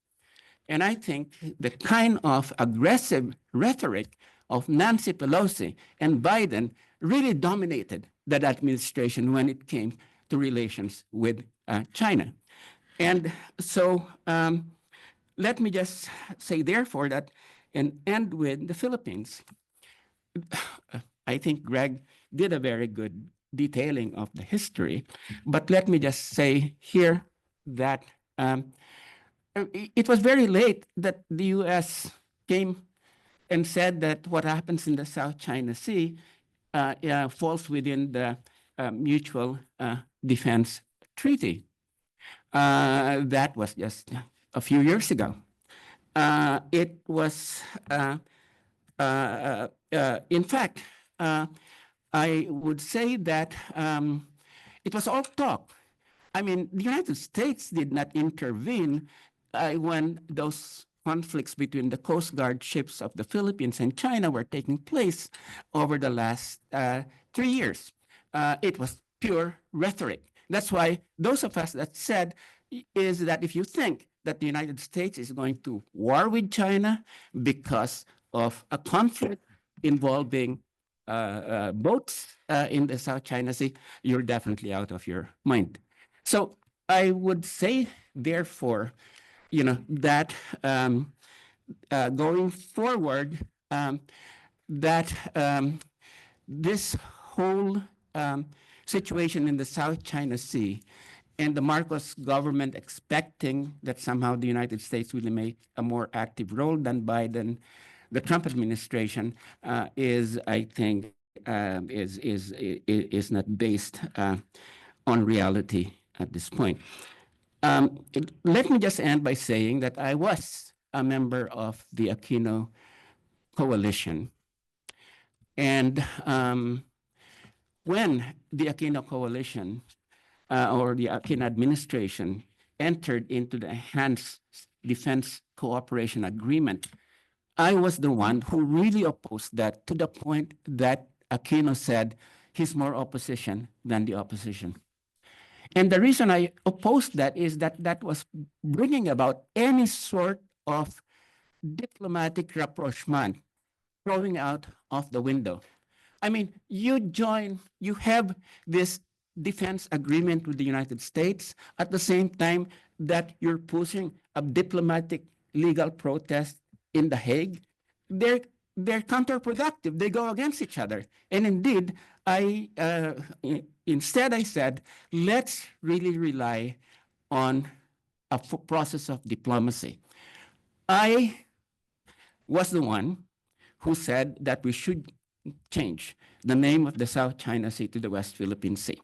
And I think the kind of aggressive rhetoric of Nancy Pelosi and Biden really dominated that administration when it came to relations with China. And so let me just say, therefore, that and end with the Philippines. I think Greg did a very good detailing of the history, but let me just say here that it was very late that the U.S. came and said that what happens in the South China Sea falls within the Mutual Defense Treaty. That was just a few years ago. It was, in fact, I would say that it was all talk. I mean, the United States did not intervene when those conflicts between the Coast Guard ships of the Philippines and China were taking place over the last 3 years. It was pure rhetoric. That's why those of us that said is that if you think that the United States is going to war with China because of a conflict involving boats in the South China Sea, you're definitely out of your mind. So I would say, therefore, that going forward, that this whole situation in the South China Sea and the Marcos government expecting that somehow the United States will make a more active role than Biden, the Trump administration is, I think, is not based on reality at this point. Let me just end by saying that I was a member of the Aquino coalition. And when the Aquino coalition or the Aquino administration entered into the Enhanced Defense Cooperation Agreement, I was the one who really opposed that, to the point that Aquino said he's more opposition than the opposition. And the reason I opposed that is that that was bringing about any sort of diplomatic rapprochement, throwing out of the window. I mean, you have this defense agreement with the United States at the same time that you're pushing a diplomatic legal protest in The Hague. They're counterproductive. They go against each other. And indeed, instead I said, let's really rely on a process of diplomacy. I was the one who said that we should change the name of the South China Sea to the West Philippine Sea.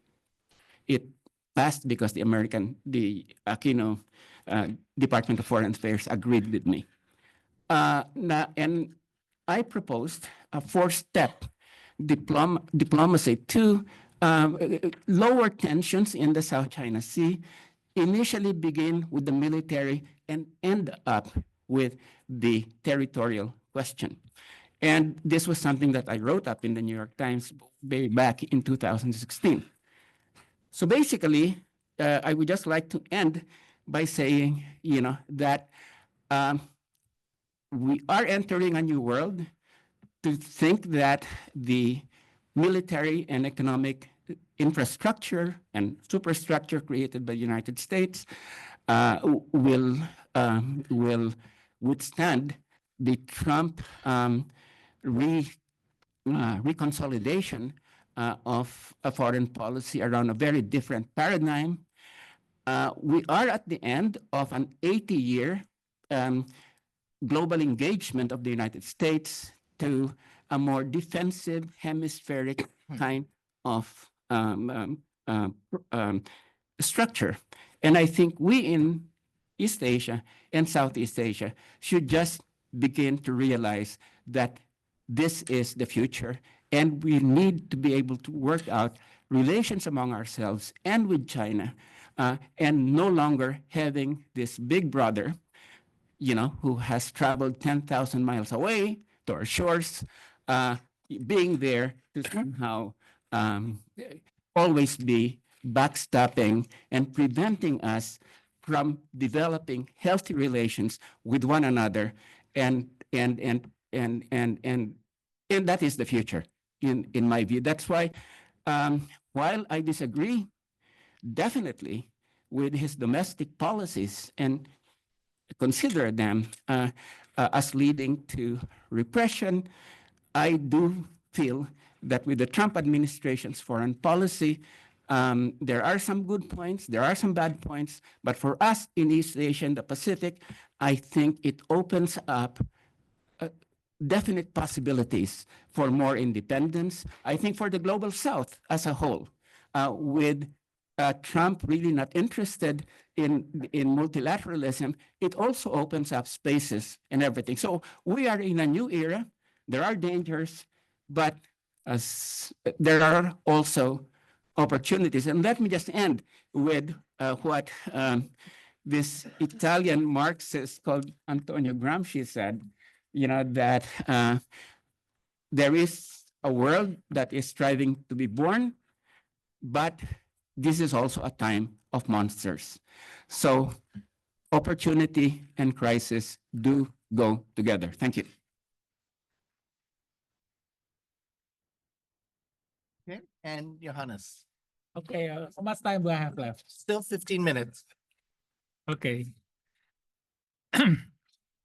It passed because the Aquino Department of Foreign Affairs agreed with me. And I proposed a 4-step diplomacy to lower tensions in the South China Sea, initially begin with the military and end up with the territorial question. And this was something that I wrote up in the New York Times way back in 2016. So basically, I would just like to end by saying, that we are entering a new world. To think that the military and economic infrastructure and superstructure created by the United States will withstand the Trump reconsolidation of a foreign policy around a very different paradigm. We are at the end of an 80-year global engagement of the United States to a more defensive hemispheric kind of structure. And I think we in East Asia and Southeast Asia should just begin to realize that this is the future, and we need to be able to work out relations among ourselves and with China, and no longer having this big brother, who has traveled 10,000 miles away to our shores, being there to somehow always be backstopping and preventing us from developing healthy relations with one another, and that is the future in my view. That's why, while I disagree definitely with his domestic policies and consider them as leading to repression, I do feel that with the Trump administration's foreign policy, there are some good points, there are some bad points, but for us in East Asia and the Pacific, I think it opens up definite possibilities for more independence. I think for the global South as a whole, with Trump really not interested in multilateralism, it also opens up spaces and everything. So we are in a new era. There are dangers, but there are also opportunities. And let me just end with what this Italian Marxist called Antonio Gramsci said, that there is a world that is striving to be born, but this is also a time of monsters. So opportunity and crisis do go together. Thank you. Okay, and Johannes, Okay, how much time do I have left? still 15 minutes. Okay.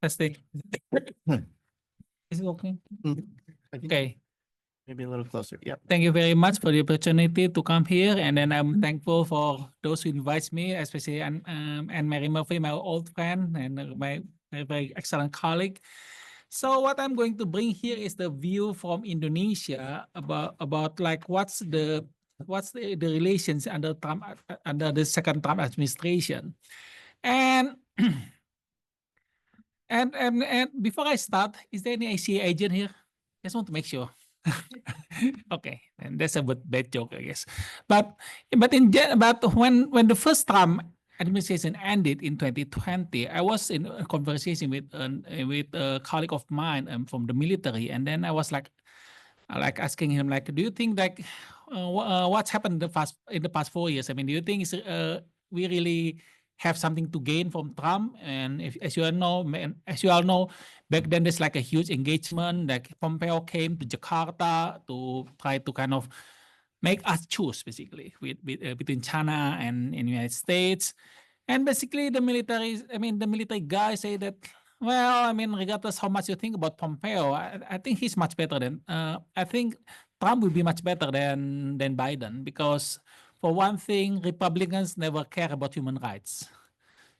Testing. Is it okay? I think Okay. maybe a little closer. Yep. Thank you very much for the opportunity to come here, and then I'm thankful for those who invite me, especially and Mary Murphy, my old friend and my very excellent colleague. So what I'm going to bring here is the view from Indonesia about like what's the relations under Trump, under the second Trump administration, and and before I start, is there any ICA agent here? Just want to make sure. Okay, and that's a bad joke, I guess. But when the first Trump administration ended in 2020, I was in a conversation with a colleague of mine from the military, and then I was like asking him, like, do you think like what's happened in the past 4 years? I mean, do you think we really have something to gain from Trump? And as you all know, back then there's like a huge engagement. Like Pompeo came to Jakarta to try to kind of make us choose, basically, between China and the United States. And basically the military guys say that, well, I mean, regardless how much you think about Pompeo, I think he's much better than, I think Trump will be much better than Biden, because for one thing, Republicans never care about human rights.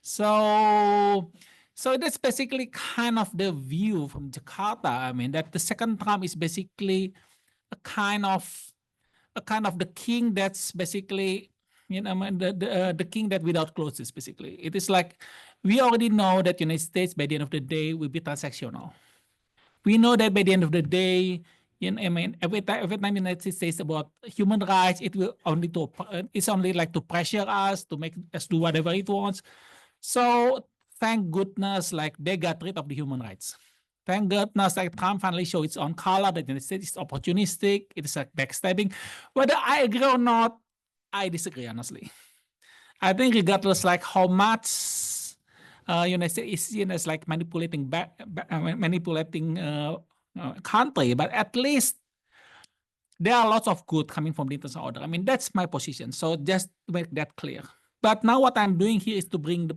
So that's basically kind of the view from Jakarta. I mean, that the second Trump is basically a kind of the king that's basically, the king that without clothes, basically. It is like, we already know that United States by the end of the day will be transactional. We know that by the end of the day, every time United States says about human rights, it's only like to pressure us, to make us do whatever it wants. So thank goodness, like they got rid of the human rights. Thank goodness, like Trump finally showed its own color, that the United States is opportunistic, it is like backstabbing. Whether I agree or not, I disagree, honestly. I think regardless like how much United States is seen as like manipulating country, but at least there are lots of good coming from the international order. I mean, that's my position. So just to make that clear. But now what I'm doing here is to bring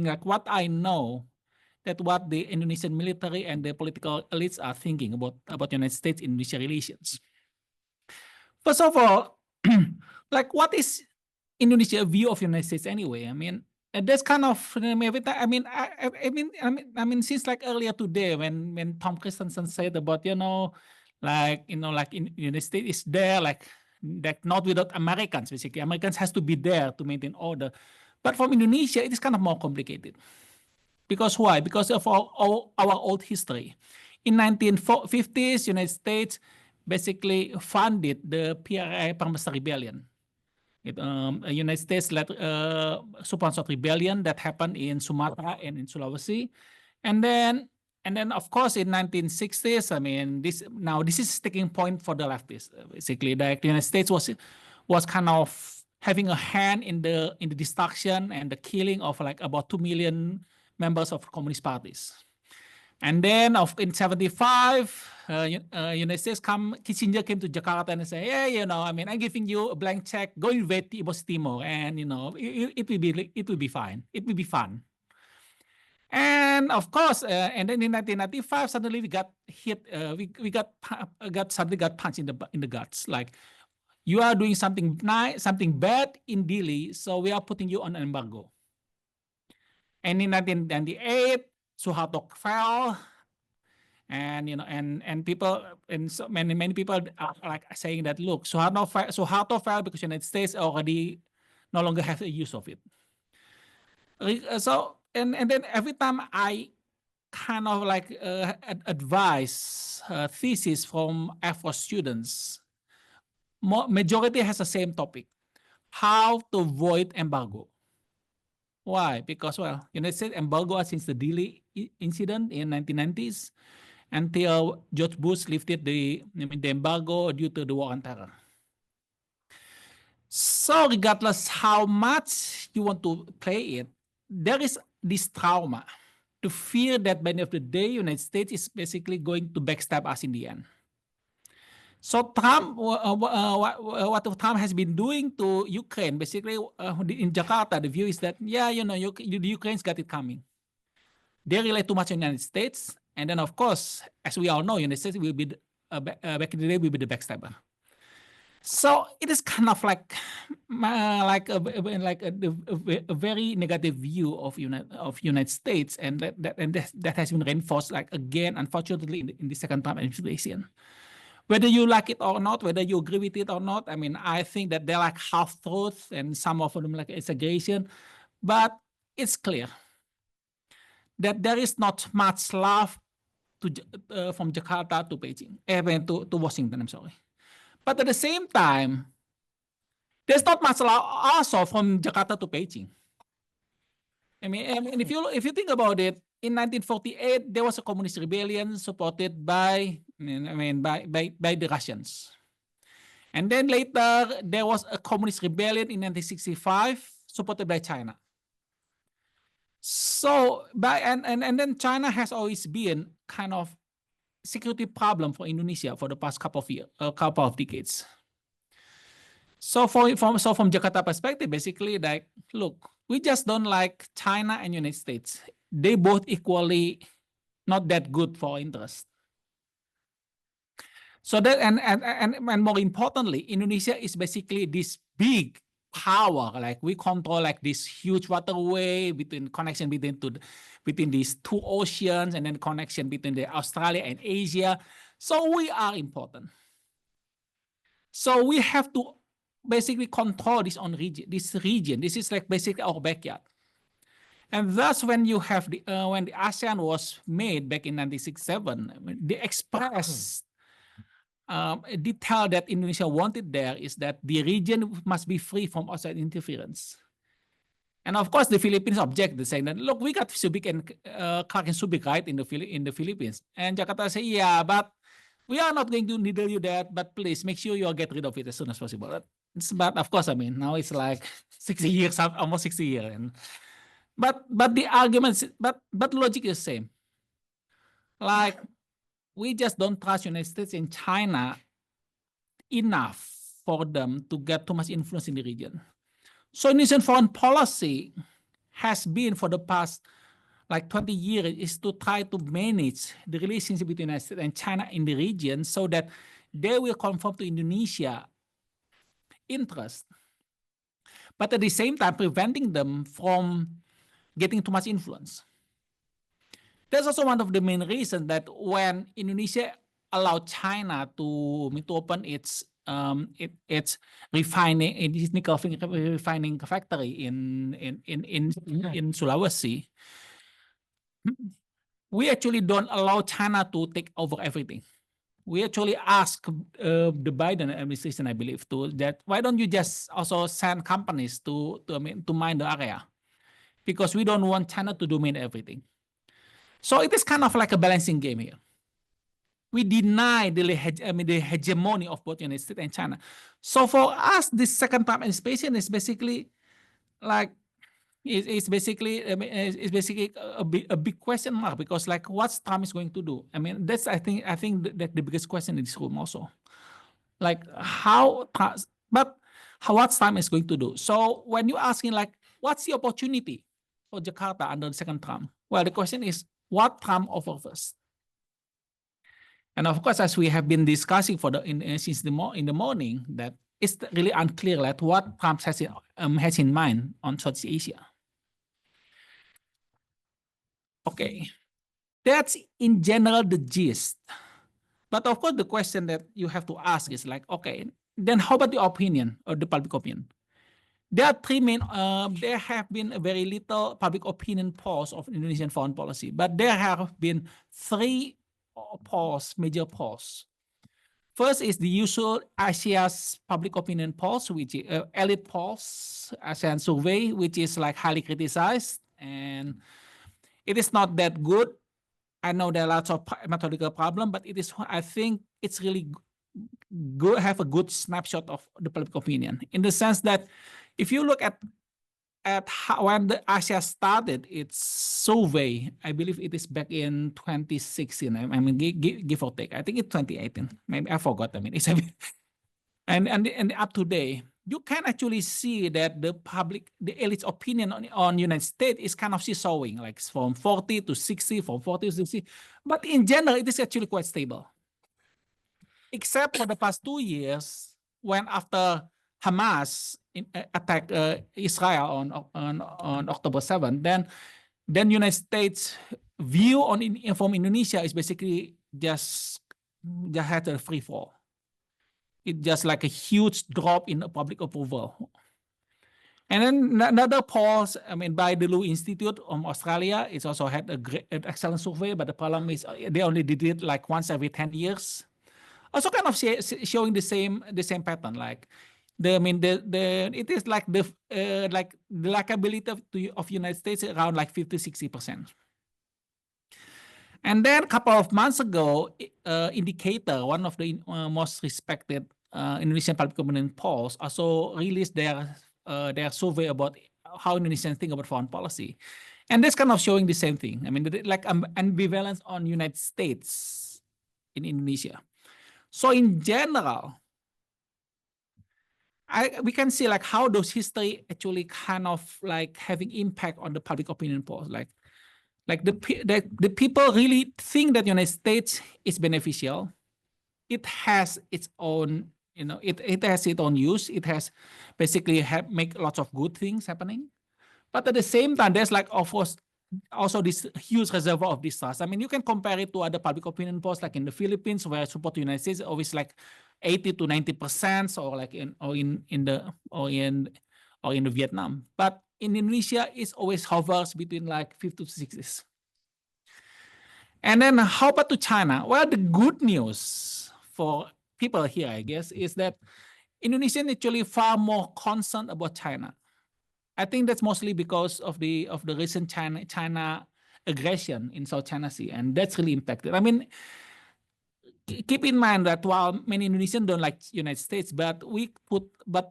like what I know, that what the Indonesian military and the political elites are thinking about United States-Indonesia relations. First of all, like what is Indonesia view of United States anyway? I mean, that's kind of every time. I mean, since like earlier today when Tom Christensen said about like United States is there like not without Americans, basically. Americans has to be there to maintain order. But from Indonesia, it is kind of more complicated. Because why? Because of our old history. In 1950s, United States basically funded the PRI Permesta Rebellion. United States led sponsored rebellion that happened in Sumatra and in Sulawesi. And then of course in 1960s, I mean, this is a sticking point for the leftists. Basically, the United States was kind of having a hand in the destruction and the killing of like about 2 million members of communist parties. And then in 75, United States Kissinger came to Jakarta and say, yeah, you know, I mean, I'm giving you a blank check, go invade Timor, and you know, it will be fine. It will be fun. And of course, and then in 1995, suddenly we got hit. We got punched in the guts. Like, you are doing something nice, something bad in Dili, so we are putting you on embargo. And in 1998, Suharto fell, and you know, and people, and so many people are like saying that, look, Suharto fell because the United States already no longer have the use of it. So and then every time I kind of like advise thesis from Air Force students, majority has the same topic: how to avoid embargo. Why? Because, well, United States embargo since the Dili incident in 1990s until George Bush lifted the embargo due to the war on terror. So regardless how much you want to play it, there is this trauma to fear that by the end of the day, United States is basically going to backstab us in the end. So Trump, what Trump has been doing to Ukraine, basically in Jakarta, the view is that, yeah, you know, the Ukraine's got it coming. They rely too much on the United States. And then, of course, as we all know, United States will be, back in the day, will be the backstabber. So it is kind of like a very negative view of United States, and that has been reinforced, like, again, unfortunately, in the second Trump administration. Whether you like it or not, whether you agree with it or not, I mean, I think that they're like half-truths and some of them like exaggeration, but it's clear that there is not much love from Jakarta to Beijing, to Washington, I'm sorry. But at the same time, there's not much love also from Jakarta to Beijing. I mean, if you think about it, in 1948 there was a communist rebellion supported by the Russians, and then later there was a communist rebellion in 1965 supported by China. So and then China has always been kind of security problem for Indonesia for the past couple of decades. So from Jakarta perspective, basically, like, look, we just don't like China and United States. They both equally not that good for interest. So that and more importantly, Indonesia is basically this big power. Like, we control like this huge waterway connection between these two oceans, and then connection between the Australia and Asia. So we are important. So we have to basically control this region. This is like basically our backyard. And thus, when you have when the ASEAN was made back in 1967, they expressed a detail that Indonesia wanted there is that the region must be free from outside interference. And of course, the Philippines objected, saying that, look, we got Subic and Clark and Subic, right, in the Philippines. And Jakarta say, yeah, but we are not going to needle you that, but please make sure you get rid of it as soon as possible. But of course, I mean, now it's like 60 years, almost 60 years. And, but the arguments, but logic is the same. Like, we just don't trust United States and China enough for them to get too much influence in the region. So Indonesian foreign policy has been for the past like 20 years is to try to manage the relationship between the United States and China in the region so that they will conform to Indonesia interest, but at the same time preventing them from getting too much influence. That's also one of the main reasons that when Indonesia allowed China to open its refining, its nickel refining factory in Sulawesi, we actually don't allow China to take over everything. We actually ask the Biden administration, I believe, that why don't you just also send companies to mine the area, because we don't want China to dominate everything. So it is kind of like a balancing game here. we deny the hegemony of both United States and China. So for us, this second term expansion is basically like it's basically a big question mark, because like what's Trump is going to do? I mean, that's I think that the biggest question in this room also, like what's Trump is going to do? So when you're asking like what's the opportunity for Jakarta under the second Trump? Well, the question is what Trump offers first. And of course, as we have been discussing since in the morning, that it's really unclear like what Trump has in mind on Southeast Asia. Okay, that's in general the gist. But of course, the question that you have to ask is like, okay, then how about the opinion or the public opinion? There are three main. There have been a very little public opinion polls of Indonesian foreign policy, but there have been three major polls. First is the usual Asia's public opinion polls, which is elite polls, ASEAN survey, which is like highly criticized, and it is not that good. I know there are lots of methodological problems, but it is. I think it's really good. Have a good snapshot of the public opinion in the sense that if you look at how, when the Asia started its survey, I believe it is back in 2016. I mean, give or take. I think it's 2018. Maybe I forgot. I mean, it's and up to date, you can actually see that the elite's opinion on United States is kind of seesawing, like from 40 to 60, from 40 to 60. But in general, it is actually quite stable. Except for the past 2 years, when after Hamas attacked Israel on October 7, then United States view from Indonesia is basically just had a free fall. It's just like a huge drop in public approval. And then another polls, I mean, by the Liow Institute of Australia, it's also had an excellent survey, but the problem is they only did it like once every 10 years. Also kind of showing the same pattern, like it is like the likability of United States around like 50-60%. And then a couple of months ago, Indicator, one of the most respected Indonesian public opinion polls, also released their survey about how Indonesians think about foreign policy, and that's kind of showing the same thing. I mean, like ambivalence on United States in Indonesia. So in general, we can see like how those history actually kind of like having impact on the public opinion polls. Like the people really think that United States is beneficial. It has its own, it has its own use. It has basically make lots of good things happening. But at the same time, there's like, of course, also this huge reservoir of distrust. I mean, you can compare it to other public opinion polls, like in the Philippines, where support to the United States is always like 80 to 90%, or like in the Vietnam. But in Indonesia, it's always hovers between like 50 to 60s. And then how about to China? Well, the good news for people here, I guess, is that Indonesians actually far more concerned about China. I think that's mostly because of the recent China aggression in South China Sea, and that's really impacted. I mean, keep in mind that while many Indonesians don't like United States, but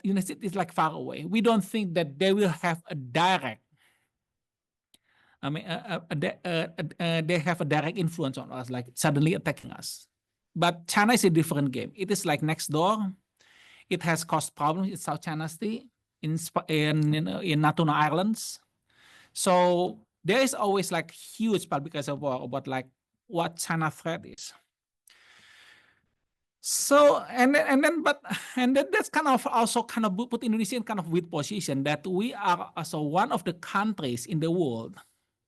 United States is like far away. We don't think that they will have a direct. I mean, they have a direct influence on us, like suddenly attacking us. But China is a different game. It is like next door. It has caused problems in South China Sea, in Natuna Islands. So there is always like huge public reservoir about like what China threat is. So and then that's kind of also kind of put Indonesia in kind of weird position that we are also one of the countries in the world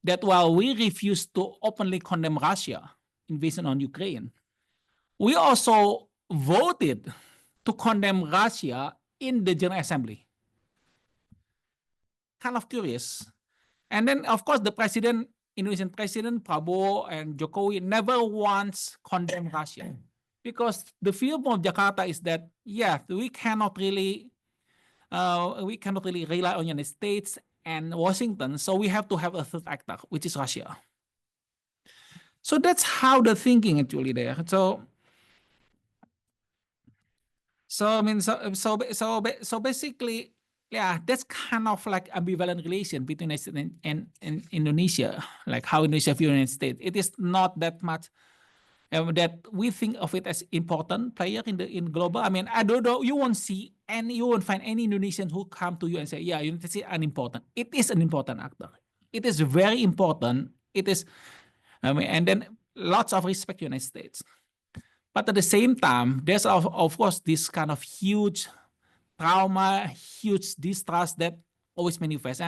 that while we refuse to openly condemn Russia invasion on Ukraine, we also voted to condemn Russia in the General Assembly. Kind of curious. And then, of course, the Indonesian president, Prabowo and Jokowi never once condemned Russia. Because the fear of Jakarta is that, yeah, we cannot really rely on United States and Washington, so we have to have a third actor, which is Russia. So that's how the thinking actually there. So I mean, so basically, yeah, that's kind of like ambivalent relation between United States and Indonesia, like how Indonesia view United States. It is not that much that we think of it as important player in global. I mean, I don't know. You won't find any Indonesian who come to you and say, yeah, United States is unimportant. It is an important actor. It is very important. It is, I mean, and then lots of respect to United States. But at the same time, there's of course this kind of huge trauma, huge distrust that always manifests.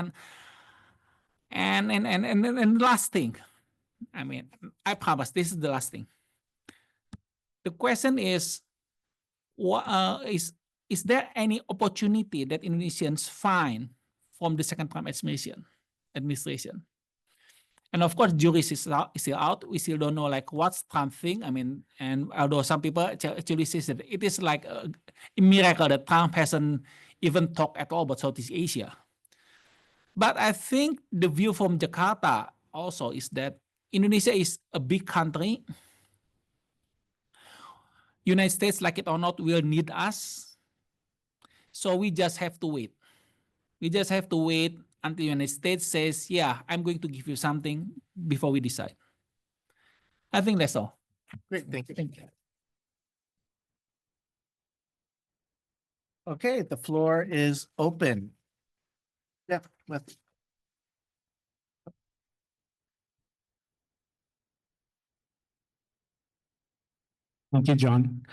And last thing, I mean, I promise this is the last thing. The question is, is there any opportunity that Indonesians find from the second Trump administration? And of course, jury is still out. We still don't know like what's Trump thing. I mean, and although some people actually say that it is like a miracle that Trump hasn't even talked at all about Southeast Asia. But I think the view from Jakarta also is that Indonesia is a big country. United States, like it or not, will need us. So we just have to wait. We just have to wait until the United States says, yeah, I'm going to give you something before we decide. I think that's all. Great, thank you. Thank you. Okay, the floor is open. Yeah, let's. Thank you, John.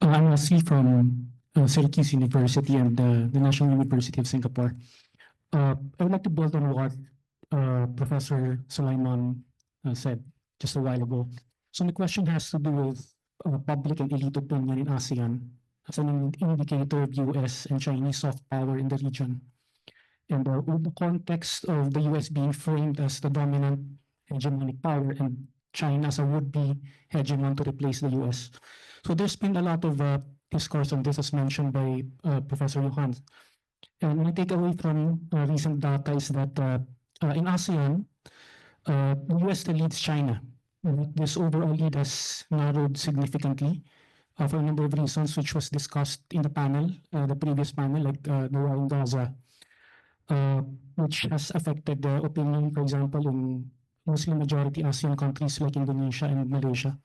I'm Wesley from Syracuse University and the National University of Singapore. I would like to build on what Professor Sulaiman said just a while ago. So my question has to do with public and elite opinion in ASEAN as an indicator of U.S. and Chinese soft power in the region. And with the context of the U.S. being framed as the dominant hegemonic power and China as a would-be hegemon to replace the U.S. So there's been a lot of discourse on this, as mentioned by Professor Johan. And my takeaway from recent data is that in ASEAN, the U.S. still leads China. This overall lead has narrowed significantly for a number of reasons, which was discussed in the panel, the previous panel, like the war in Gaza, which has affected the opinion, for example, in Muslim majority ASEAN countries like Indonesia and Malaysia.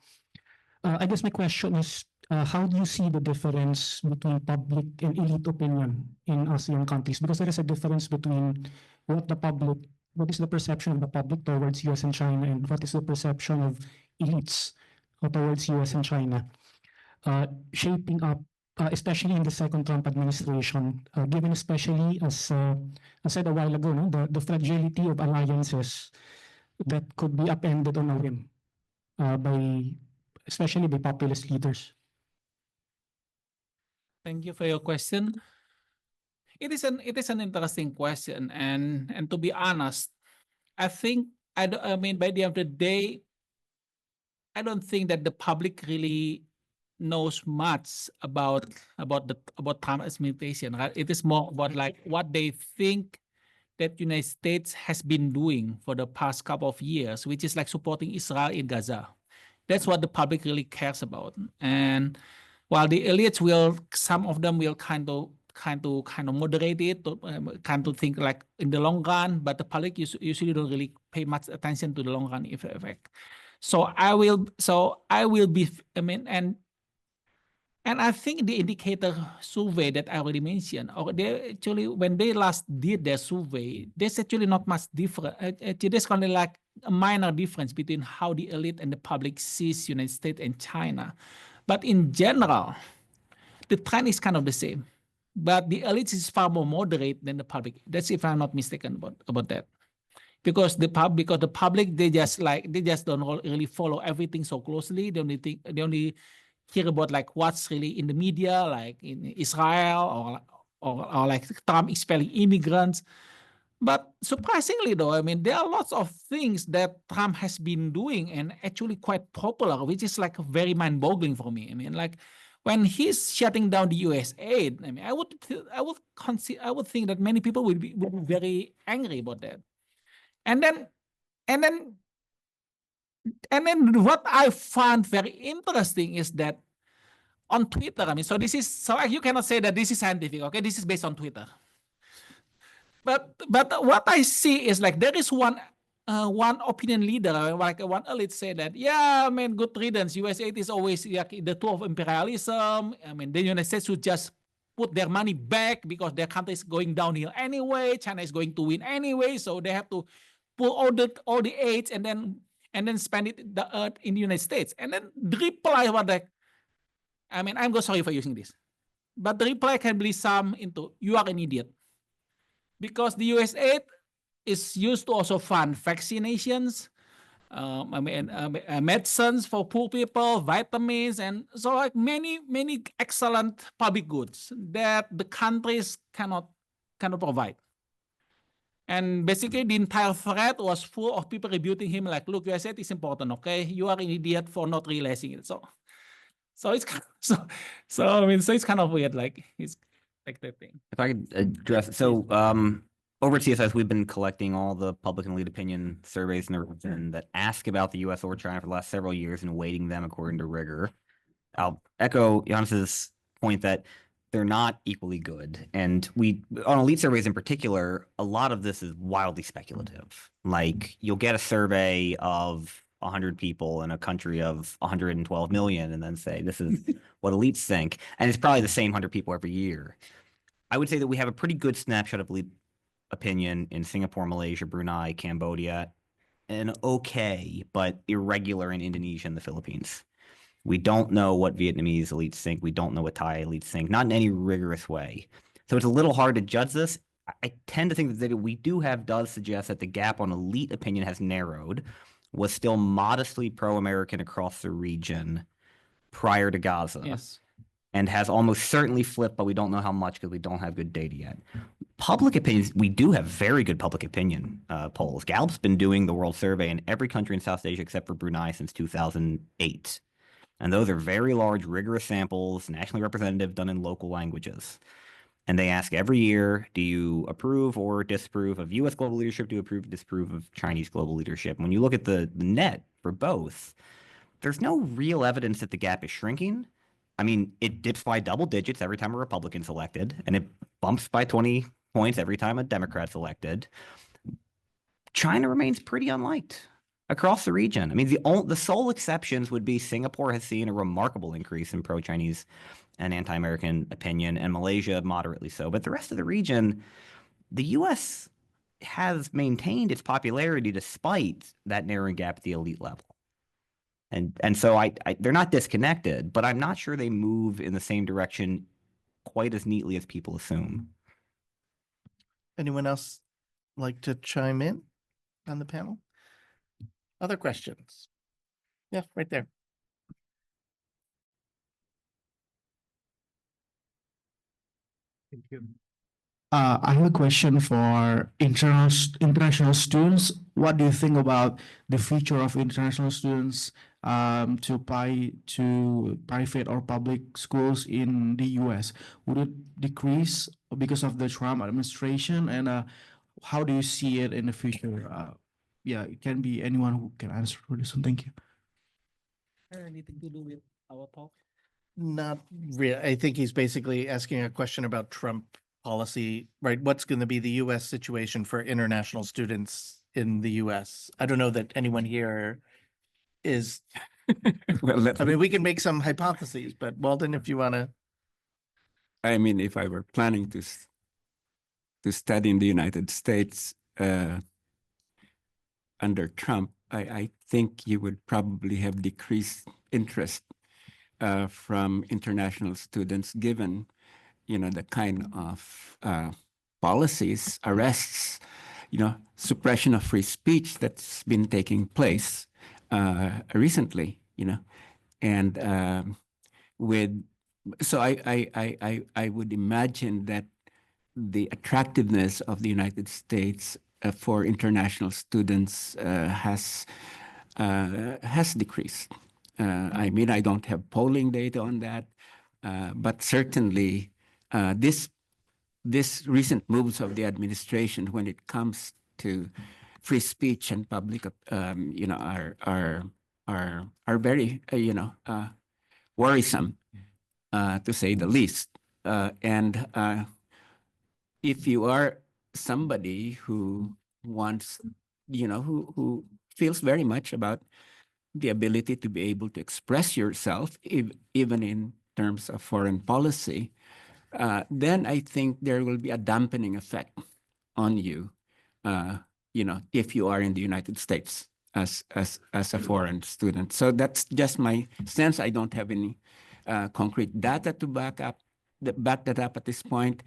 I guess my question is, how do you see the difference between public and elite opinion in ASEAN countries? Because there is a difference between what is the perception of the public towards US and China, and what is the perception of elites towards US and China, shaping up, especially in the second Trump administration, given especially, as I said a while ago, no, the fragility of alliances that could be upended on a whim especially by populist leaders. Thank you for your question. It is an interesting question, and to be honest, I think I mean by the end of the day, I don't think that the public really knows much about Trump administration. Right? It is more about like what they think that United States has been doing for the past couple of years, which is like supporting Israel in Gaza. That's what the public really cares about. And while the elites some of them will kind of moderate it, kind of think like in the long run, but the public usually don't really pay much attention to the long run effect. So I will be, I mean, and I think the indicator survey that I already mentioned, or they actually, when they last did their survey, there's actually not much different. There's kind of like a minor difference between how the elite and the public sees United States and China. But in general, the trend is kind of the same. But the elite is far more moderate than the public. That's if I'm not mistaken about that. Because the public, they just don't really follow everything so closely. They only hear about like what's really in the media, like in Israel or like Trump expelling immigrants. But surprisingly though, I mean, there are lots of things that Trump has been doing and actually quite popular, which is like very mind-boggling for me. I mean, like when he's shutting down the U.S. aid, I mean, I would think that many people would be very angry about that. And then And then what I found very interesting is that on Twitter, I mean, so you cannot say that this is scientific, okay? This is based on Twitter. But what I see is like there is one opinion leader, like one elite say that, yeah, I mean, good riddance. US aid is always the tool of imperialism. I mean, the United States should just put their money back because their country is going downhill anyway. China is going to win anyway, so they have to pull all the aids and then spend it in the United States. And then the reply was like, I mean, I'm sorry for using this, but the reply can be summed into, you are an idiot. Because the US aid is used to also fund vaccinations, medicines for poor people, vitamins, and so like many excellent public goods that the countries cannot provide. And basically, the entire thread was full of people rebuting him, like, "Look, US aid is important, okay? You are an idiot for not realizing it." So it's I mean, so it's kind of weird, like it's like that thing. If I could address, so over at CSIS, we've been collecting all the public and elite opinion surveys and that ask about the U.S. or China for the last several years and weighting them according to rigor. I'll echo Johannes's point that they're not equally good. And on elite surveys in particular, a lot of this is wildly speculative. Like you'll get a survey of 100 people in a country of 112 million and then say, this is what elites think. And it's probably the same 100 people every year. I would say that we have a pretty good snapshot of elite opinion in Singapore, Malaysia, Brunei, Cambodia, and okay, but irregular in Indonesia and the Philippines. We don't know what Vietnamese elites think. We don't know what Thai elites think, not in any rigorous way. So it's a little hard to judge this. I tend to think that the data we do have does suggest that the gap on elite opinion has narrowed, was still modestly pro-American across the region prior to Gaza. Yes. And has almost certainly flipped, but we don't know how much because we don't have good data yet. Public opinions, we do have very good public opinion polls. Gallup's been doing the World Survey in every country in South Asia except for Brunei since 2008. And those are very large, rigorous samples, nationally representative, done in local languages. And they ask every year, do you approve or disapprove of U.S. global leadership? Do you approve or disapprove of Chinese global leadership? When you look at the net for both, there's no real evidence that the gap is shrinking. I mean, it dips by double digits every time a Republican's elected, and it bumps by 20 points every time a Democrat's elected. China remains pretty unliked across the region. I mean, the sole exceptions would be Singapore has seen a remarkable increase in pro-Chinese and anti-American opinion, and Malaysia moderately so. But the rest of the region, the U.S. has maintained its popularity despite that narrowing gap at the elite level. And so they're not disconnected, but I'm not sure they move in the same direction quite as neatly as people assume. Anyone else like to chime in on the panel? Other questions? Yeah, right there. Thank you. I have a question for international students. What do you think about the future of international students to private or public schools in the U.S.? Would it decrease because of the Trump administration? And how do you see it in the future? Yeah, it can be anyone who can answer for this one. Thank you. Anything to do with our talk? Not really. I think he's basically asking a question about Trump policy, right? What's going to be the U.S. situation for international students in the U.S.? I don't know that anyone here is. Well, I mean, we can make some hypotheses, but Walden, if you want to. I mean, if I were planning to study in the United States under Trump, I think you would probably have decreased interest from international students, given, the kind of policies, arrests, suppression of free speech that's been taking place recently, and so I would imagine that the attractiveness of the United States for international students has decreased. I mean, I don't have polling data on that, but certainly this recent moves of the administration when it comes to free speech and public, are very, worrisome, to say the least. And if you are somebody who wants, who feels very much about the ability to be able to express yourself, even in terms of foreign policy, then I think there will be a dampening effect on you, if you are in the United States as a foreign student. So that's just my sense. I don't have any concrete data to back that up at this point.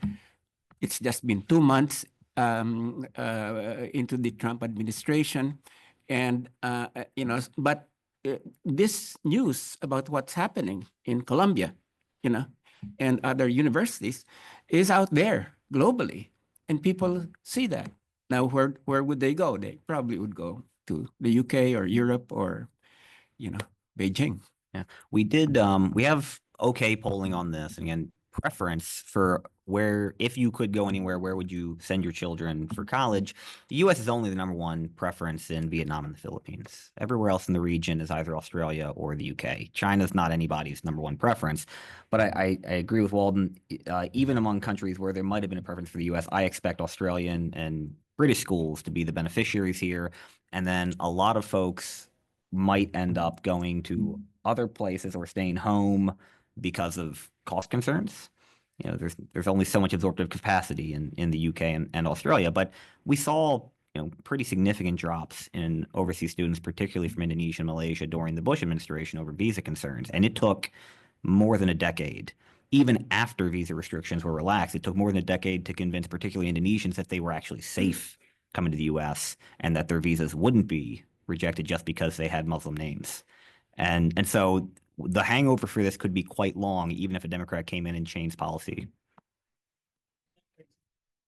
It's just been 2 months into the Trump administration, and but this news about what's happening in Colombia, and other universities is out there globally, and people see that. Now, where would they go? They probably would go to the UK or Europe or, Beijing. Yeah, we have okay polling on this. And again, preference for where, if you could go anywhere, where would you send your children for college? The U.S. is only the #1 preference in Vietnam and the Philippines. Everywhere else in the region is either Australia or the UK. China's not anybody's #1 preference. But I agree with Walden. Even among countries where there might have been a preference for the U.S., I expect Australian and British schools to be the beneficiaries here. And then a lot of folks might end up going to other places or staying home because of cost concerns. There's only so much absorptive capacity in the UK and Australia, but we saw pretty significant drops in overseas students, particularly from Indonesia and Malaysia during the Bush administration over visa concerns. And it took more than a decade. Even after visa restrictions were relaxed, it took more than a decade to convince particularly Indonesians that they were actually safe coming to the US and that their visas wouldn't be rejected just because they had Muslim names. And so the hangover for this could be quite long, even if a Democrat came in and changed policy.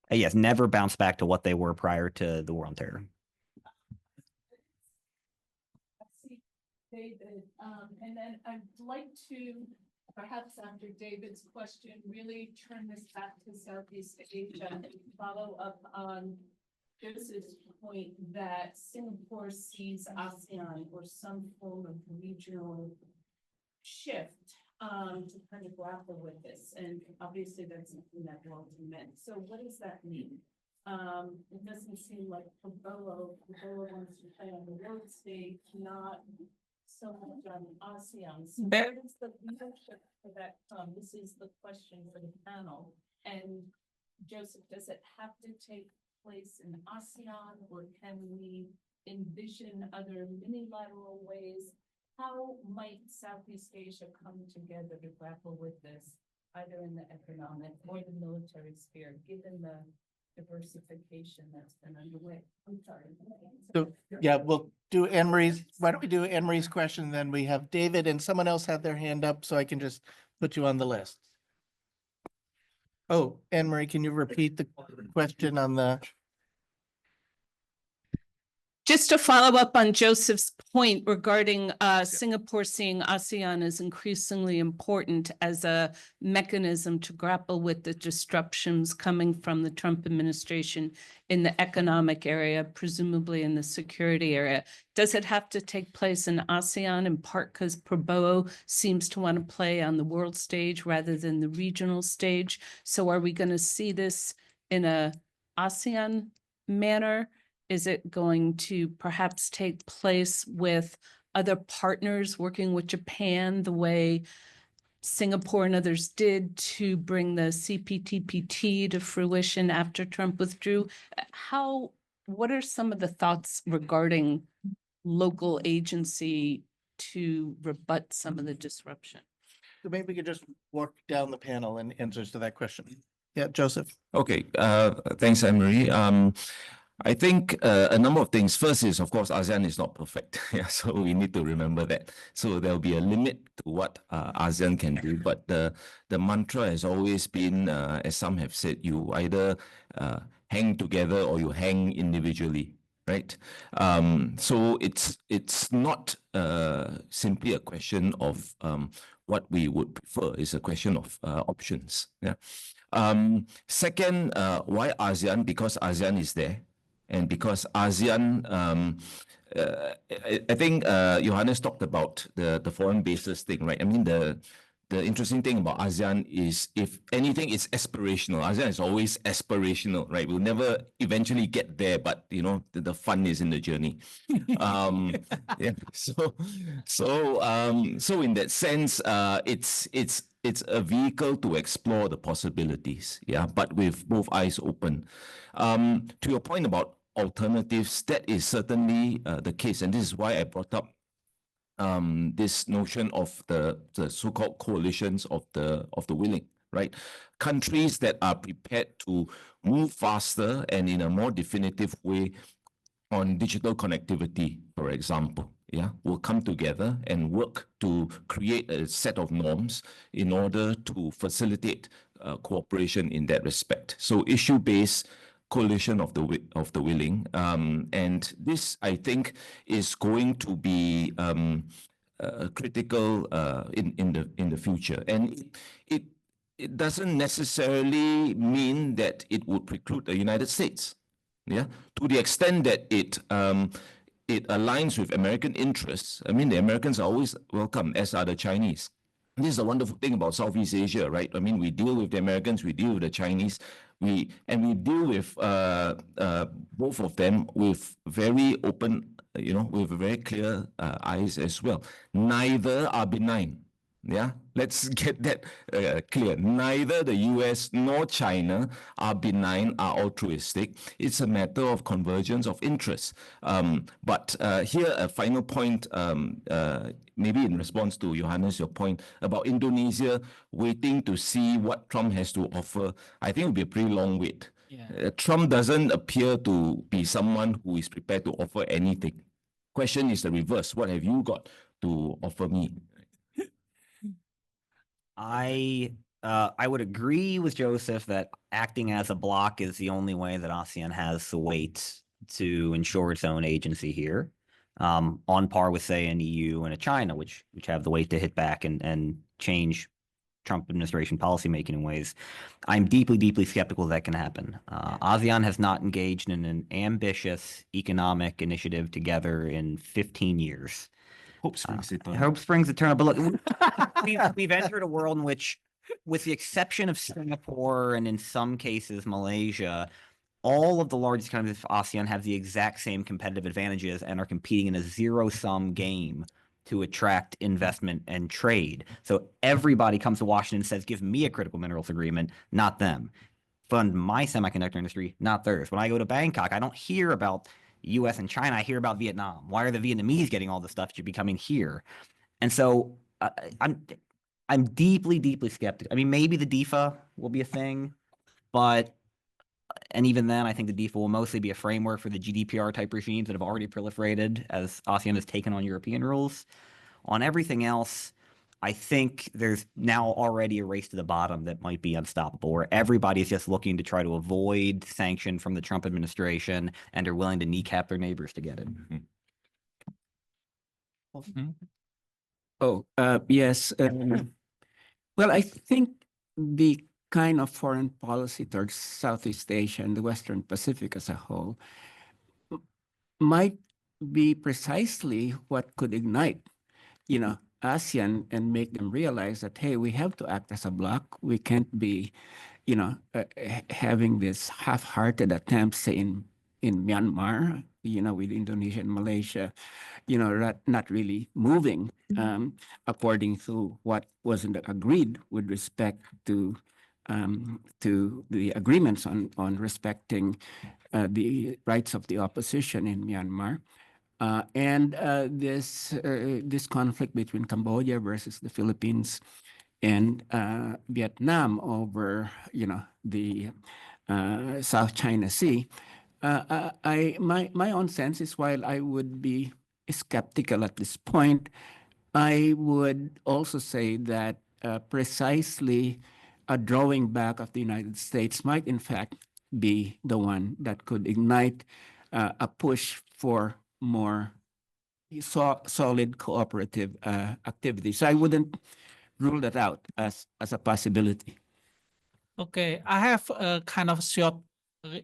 Yes, never bounce back to what they were prior to the war on terror. David, and then I'd like to, perhaps after David's question, really turn this back to Southeast Asia and follow up on Joseph's point that Singapore sees ASEAN or some form of regional shift to kind of grapple with this. And obviously that's something that Walden meant. So what does that mean? It doesn't seem like Prabowo wants to play on the world stage, not so much on ASEAN. So where does the leadership for that come? This is the question for the panel. And Joseph, does it have to take place in ASEAN, or can we envision other unilateral ways? How might Southeast Asia come together to grapple with this, either in the economic or the military sphere, given the diversification that's been underway? I'm sorry. So, yeah, we'll do Anne Marie's. Why don't we do Anne Marie's question? Then we have David and someone else had their hand up, so I can just put you on the list. Oh, Anne Marie, can you repeat the question on the? Just to follow up on Joseph's point regarding Singapore seeing ASEAN as increasingly important as a mechanism to grapple with the disruptions coming from the Trump administration in the economic area, presumably in the security area. Does it have to take place in ASEAN, in part because Prabowo seems to want to play on the world stage rather than the regional stage? So are we going to see this in a ASEAN manner? Is it going to perhaps take place with other partners working with Japan the way Singapore and others did to bring the CPTPP to fruition after Trump withdrew? What are some of the thoughts regarding local agency to rebut some of the disruption? So maybe we could just walk down the panel and answers to that question. Yeah, Joseph. Okay, thanks, Anne Marie. I think a number of things. First is, of course, ASEAN is not perfect. Yeah, so we need to remember that. So there'll be a limit to what ASEAN can do. But the mantra has always been, as some have said, you either hang together or you hang individually, right? So it's not simply a question of what we would prefer. It's a question of options. Yeah. Second, why ASEAN? Because ASEAN is there. And because ASEAN, I think Johannes talked about the foreign bases thing, right? I mean, the interesting thing about ASEAN is, if anything, it's aspirational. ASEAN is always aspirational, right? We'll never eventually get there, but you know, the fun is in the journey. Yeah. So in that sense, it's a vehicle to explore the possibilities, yeah, but with both eyes open. To your point about alternatives, that is certainly the case, and this is why I brought up this notion of the so-called coalitions of the willing, right? Countries that are prepared to move faster and in a more definitive way on digital connectivity, for example, yeah, will come together and work to create a set of norms in order to facilitate cooperation in that respect. So issue-based coalition of the willing, and this, I think, is going to be critical in the future, and it doesn't necessarily mean that it would preclude the United States. Yeah, to the extent that it aligns with American interests. I mean, the Americans are always welcome, as are the Chinese. This is a wonderful thing about Southeast Asia, right? I mean, we deal with the Americans, we deal with the Chinese, we deal with both of them with very open, with very clear eyes as well. Neither are benign. Yeah, let's get that clear. Neither the U.S. nor China are benign, are altruistic. It's a matter of convergence of interests. But here, a final point, maybe in response to Johannes, your point about Indonesia waiting to see what Trump has to offer, I think it will be a pretty long wait. Yeah. Trump doesn't appear to be someone who is prepared to offer anything. Question is the reverse. What have you got to offer me? I would agree with Joseph that acting as a bloc is the only way that ASEAN has the weight to ensure its own agency here, on par with, say, an EU and a China, which have the weight to hit back and change Trump administration policymaking in ways. I'm deeply, deeply skeptical that can happen. ASEAN has not engaged in an ambitious economic initiative together in 15 years. Hope springs eternal. Hope springs eternal. But look, we've entered a world in which, with the exception of Singapore and in some cases Malaysia, all of the largest economies of ASEAN have the exact same competitive advantages and are competing in a zero-sum game to attract investment and trade. So everybody comes to Washington and says, give me a critical minerals agreement, not them. Fund my semiconductor industry, not theirs. When I go to Bangkok, I don't hear about U.S. and China, I hear about Vietnam. Why are the Vietnamese getting all the stuff that should be coming here? And so I'm deeply, deeply skeptical. I mean, maybe the DIFA will be a thing, and even then, I think the DIFA will mostly be a framework for the GDPR type regimes that have already proliferated as ASEAN has taken on European rules. On everything else, I think there's now already a race to the bottom that might be unstoppable, where everybody's just looking to try to avoid sanction from the Trump administration and are willing to kneecap their neighbors to get it. Oh, yes. Well, I think the kind of foreign policy towards Southeast Asia and the Western Pacific as a whole might be precisely what could ignite, ASEAN and make them realize that, hey, we have to act as a bloc. We can't be, having this half-hearted attempts, say, in Myanmar, with Indonesia and Malaysia, not really moving according to what wasn't agreed with respect to the agreements on respecting the rights of the opposition in Myanmar. And this conflict between Cambodia versus the Philippines and Vietnam over, the South China Sea. My own sense is, while I would be skeptical at this point, I would also say that precisely a drawing back of the United States might in fact be the one that could ignite a push for more solid cooperative activity. So I wouldn't rule that out as a possibility. Okay, I have a kind of short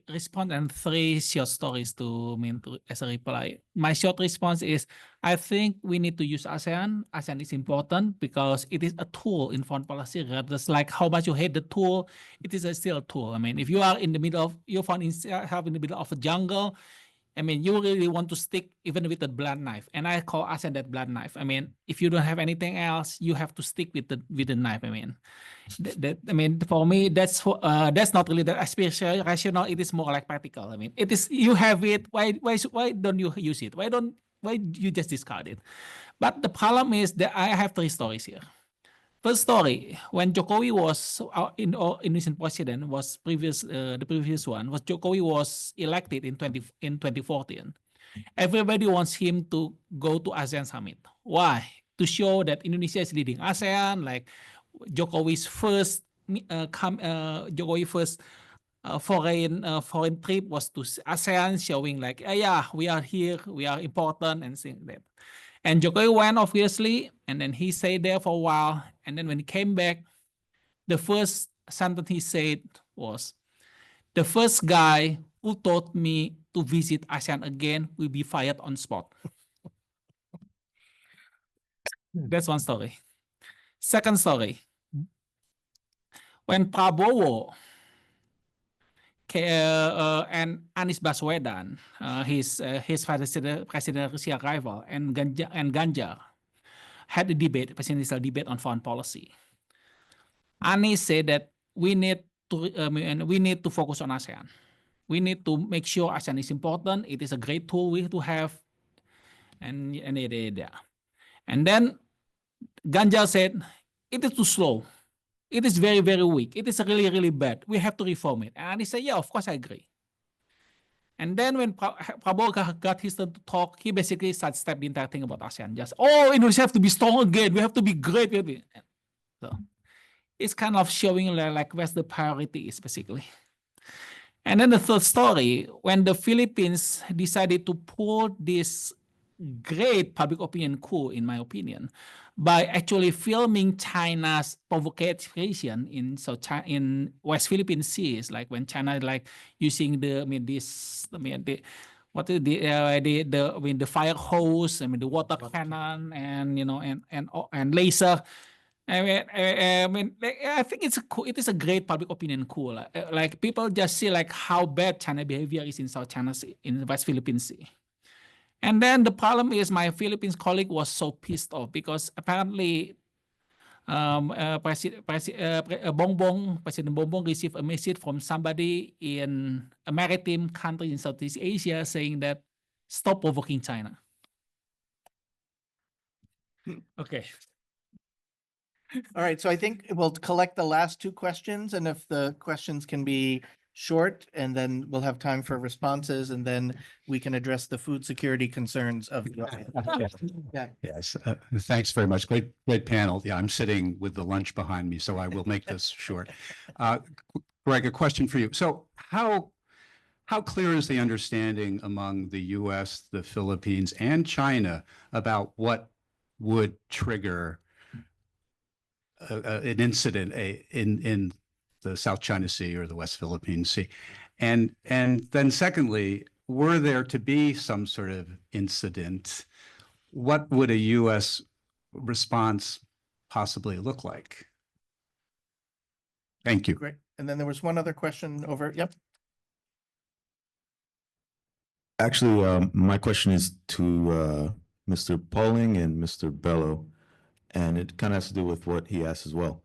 respond and 3 short stories to as a reply. My short response is, I think we need to use ASEAN. ASEAN is important because it is a tool in foreign policy. Regardless, like how much you hate the tool, it is still a tool. I mean, if you are in the middle of, you found yourself in the middle of a jungle, I mean, you really want to stick even with the blunt knife, and I call ASEAN that blunt knife. I mean, if you don't have anything else, you have to stick with the knife. I mean, I mean, for me, that's not really the aspirational rational. It is more like practical. I mean, it is, you have it. Why don't you use it? Why you just discard it? But the problem is that I have 3 stories here. First story, when Jokowi was Indonesian president, was the previous one was Jokowi was elected in 2014. Everybody wants him to go to ASEAN summit. Why? To show that Indonesia is leading ASEAN. Like Jokowi's first foreign trip was to ASEAN, showing like, yeah, we are here, we are important, and saying that. And Jokowi went, obviously, and then he stayed there for a while. And then when he came back, the first sentence he said was, the first guy who told me to visit ASEAN again will be fired on spot. That's one story. Second story, when Prabowo and Anies Baswedan, his presidential rival, and Ganjar, had a presidential debate on foreign policy. Anies said that we need to focus on ASEAN. We need to make sure ASEAN is important. It is a great tool we to have, and then Ganjar said it is too slow. It is very, very weak. It is really, really bad. We have to reform it. And he said, yeah, of course I agree. And then when Prabowo got his turn to talk, he basically sidestepped the entire thing about ASEAN. Just, Indonesia have to be strong again. We have to be great. So it's kind of showing like where's the priority is, basically. And then the third story, when the Philippines decided to pull this great public opinion coup, in my opinion, by actually filming China's provocation in West Philippine Seas, like when China like using the fire hose, the water cannon, and laser. I think it is a great public opinion coup. Like people just see like how bad China behavior is in South China Sea, in West Philippine Sea. And then the problem is my Philippines colleague was so pissed off because apparently President Bongbong received a message from somebody in a maritime country in Southeast Asia saying that stop provoking China. Okay. All right, so I think we'll collect the last 2 questions, and if the questions can be short, and then we'll have time for responses, and then we can address the food security concerns of the audience. Yeah. Yes, thanks very much. Great panel. Yeah, I'm sitting with the lunch behind me, so I will make this short. Greg, a question for you. So how clear is the understanding among the U.S., the Philippines, and China about what would trigger an incident in the South China Sea or the West Philippine Sea? And then secondly, were there to be some sort of incident, what would a U.S. response possibly look like? Thank you. Great. And then there was one other question over. Yep. Actually, my question is to Mr. Pauling and Mr. Bello, and it kind of has to do with what he asked as well.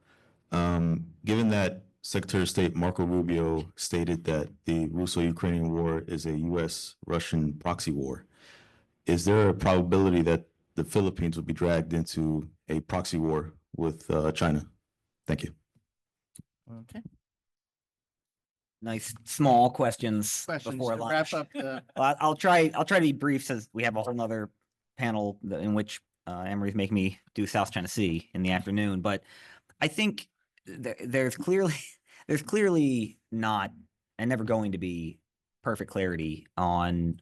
Given that Secretary of State Marco Rubio stated that the Russo-Ukrainian war is a U.S.-Russian proxy war, is there a probability that the Philippines will be dragged into a proxy war with China? Thank you. Okay. Nice small questions before to lunch. wrap up the. Well, I'll try to be brief since we have a whole nother panel in which Emery's making me do South China Sea in the afternoon. But I think there's clearly not and never going to be perfect clarity on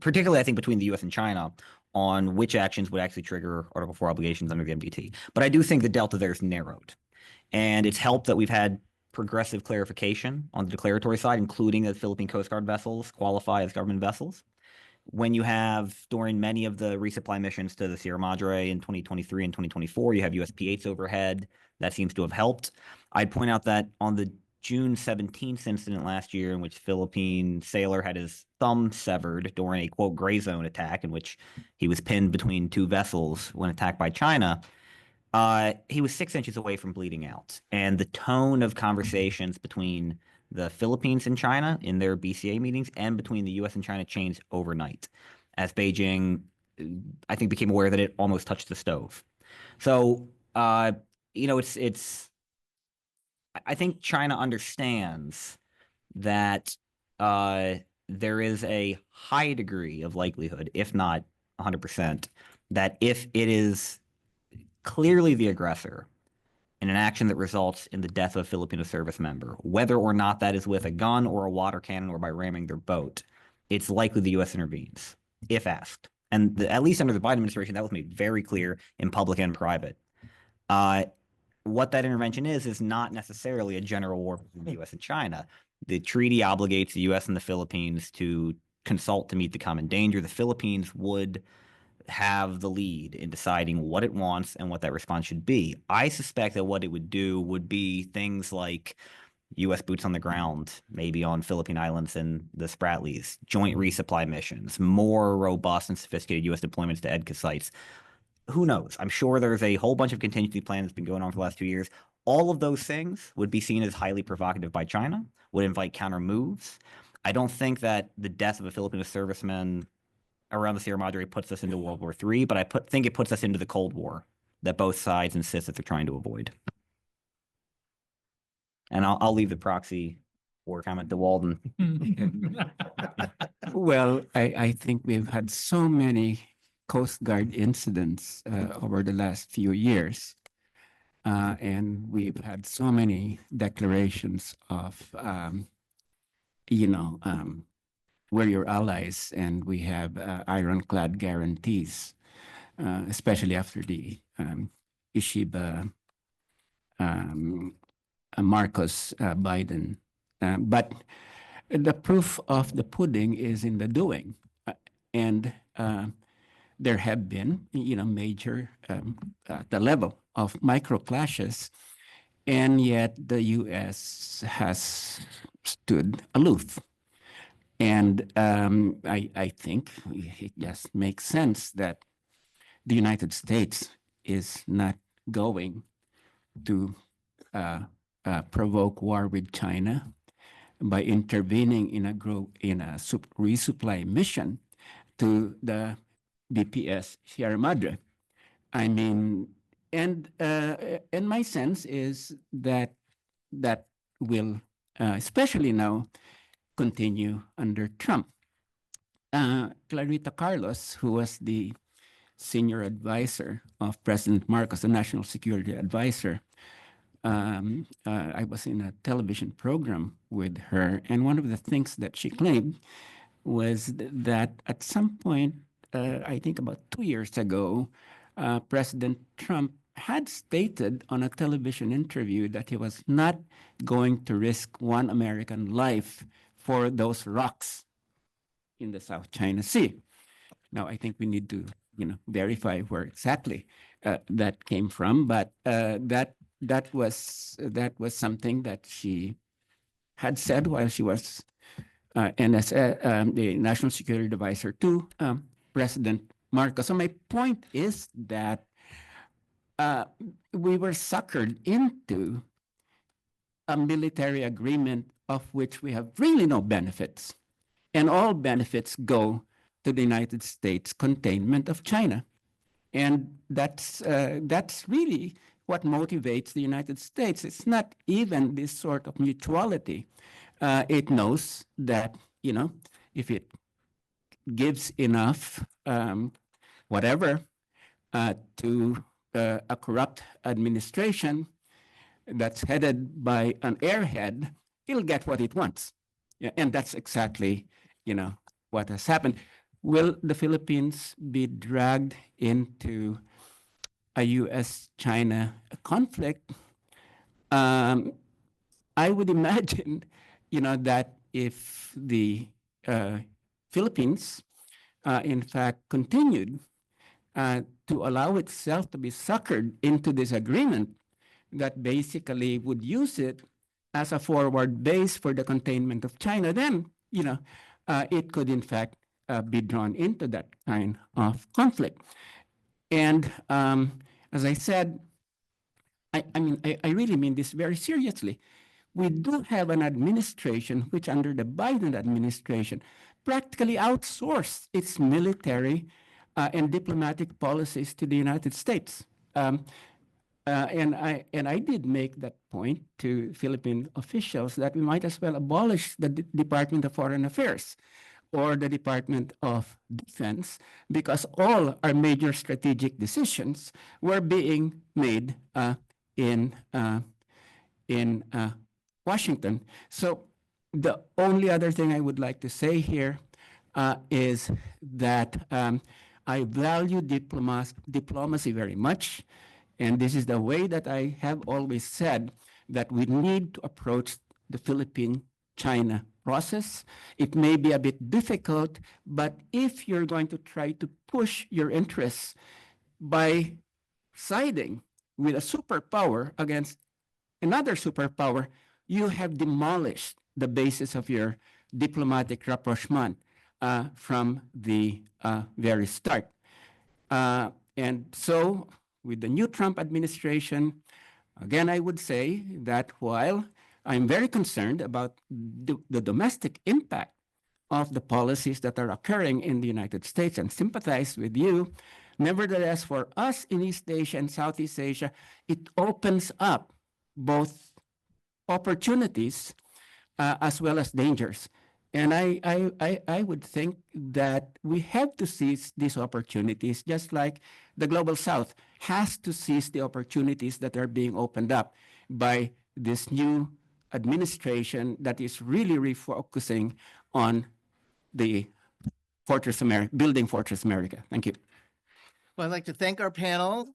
particularly I think between the U.S. and China on which actions would actually trigger Article 4 obligations under the MDT. But I do think the delta there is narrowed, and it's helped that we've had progressive clarification on the declaratory side, including that Philippine Coast Guard vessels qualify as government vessels. When you have, during many of the resupply missions to the Sierra Madre in 2023 and 2024, you have USP-8s overhead. That seems to have helped. I'd point out that on the June 17th incident last year, in which Philippine sailor had his thumb severed during a, quote, gray zone attack, in which he was pinned between two vessels when attacked by China, he was 6 inches away from bleeding out. And the tone of conversations between the Philippines and China in their BCA meetings and between the US and China changed overnight as Beijing, I think, became aware that it almost touched the stove. So, you know, I think China understands that there is a high degree of likelihood, if not 100%, that if it is clearly the aggressor in an action that results in the death of a Filipino service member, whether or not that is with a gun or a water cannon or by ramming their boat, it's likely the U.S. intervenes, if asked. And at least under the Biden administration, that was made very clear in public and private. What that intervention is not necessarily a general war between the U.S. and China. The treaty obligates the U.S. and the Philippines to consult to meet the common danger. The Philippines would have the lead in deciding what it wants and what that response should be. I suspect that what it would do would be things like U.S. boots on the ground, maybe on Philippine Islands and the Spratlys, joint resupply missions, more robust and sophisticated U.S. deployments to EDCA sites. Who knows? I'm sure there's a whole bunch of contingency plans that's been going on for the last 2 years. All of those things would be seen as highly provocative by China, would invite counter moves. I don't think that the death of a Filipino serviceman around the Sierra Madre puts us into World War III, but I think it puts us into the Cold War that both sides insist that they're trying to avoid. And I'll leave the proxy war comment to Walden. Well, I think we've had so many Coast Guard incidents over the last few years. And we've had so many declarations of, we're your allies, and we have ironclad guarantees, especially after the Ishiba Marcos Biden. But the proof of the pudding is in the doing. And there have been, major, the level of micro clashes, and yet the U.S. has stood aloof. And I think it just makes sense that the United States is not going to provoke war with China by intervening in a resupply mission to the BPS Sierra Madre. I mean, and my sense is that will, especially now, continue under Trump. Clarita Carlos, who was the senior advisor of President Marcos, the national security advisor, I was in a television program with her, and one of the things that she claimed was that at some point, I think about 2 years ago, President Trump had stated on a television interview that he was not going to risk one American life for those rocks in the South China Sea. Now, I think we need to, verify where exactly that came from, but that was something that she had said while she was the national security advisor to President Marcos. So my point is that we were suckered into a military agreement of which we have really no benefits. And all benefits go to the United States containment of China. And that's really what motivates the United States. It's not even this sort of mutuality. It knows that, if it gives enough, whatever, to a corrupt administration that's headed by an airhead, it'll get what it wants. Yeah, and that's exactly, what has happened. Will the Philippines be dragged into a U.S.-China conflict? I would imagine, that if the Philippines, in fact, continued to allow itself to be suckered into this agreement that basically would use it as a forward base for the containment of China, then, it could in fact be drawn into that kind of conflict. And as I said, I really mean this very seriously. We do have an administration which, under the Biden administration, practically outsourced its military and diplomatic policies to the United States. And I did make that point to Philippine officials that we might as well abolish the Department of Foreign Affairs or the Department of Defense, because all our major strategic decisions were being made in Washington. So the only other thing I would like to say here is that I value diplomacy very much. And this is the way that I have always said that we need to approach the Philippine-China process. It may be a bit difficult, but if you're going to try to push your interests by siding with a superpower against another superpower, you have demolished the basis of your diplomatic rapprochement from the very start. And so, with the new Trump administration, again, I would say that while I'm very concerned about the domestic impact of the policies that are occurring in the United States and sympathize with you, nevertheless, for us in East Asia and Southeast Asia, it opens up both opportunities as well as dangers. And I would think that we have to seize these opportunities, just like the Global South has to seize the opportunities that are being opened up by this new administration that is really refocusing on the Fortress America, building Fortress America. Thank you. Well, I'd like to thank our panel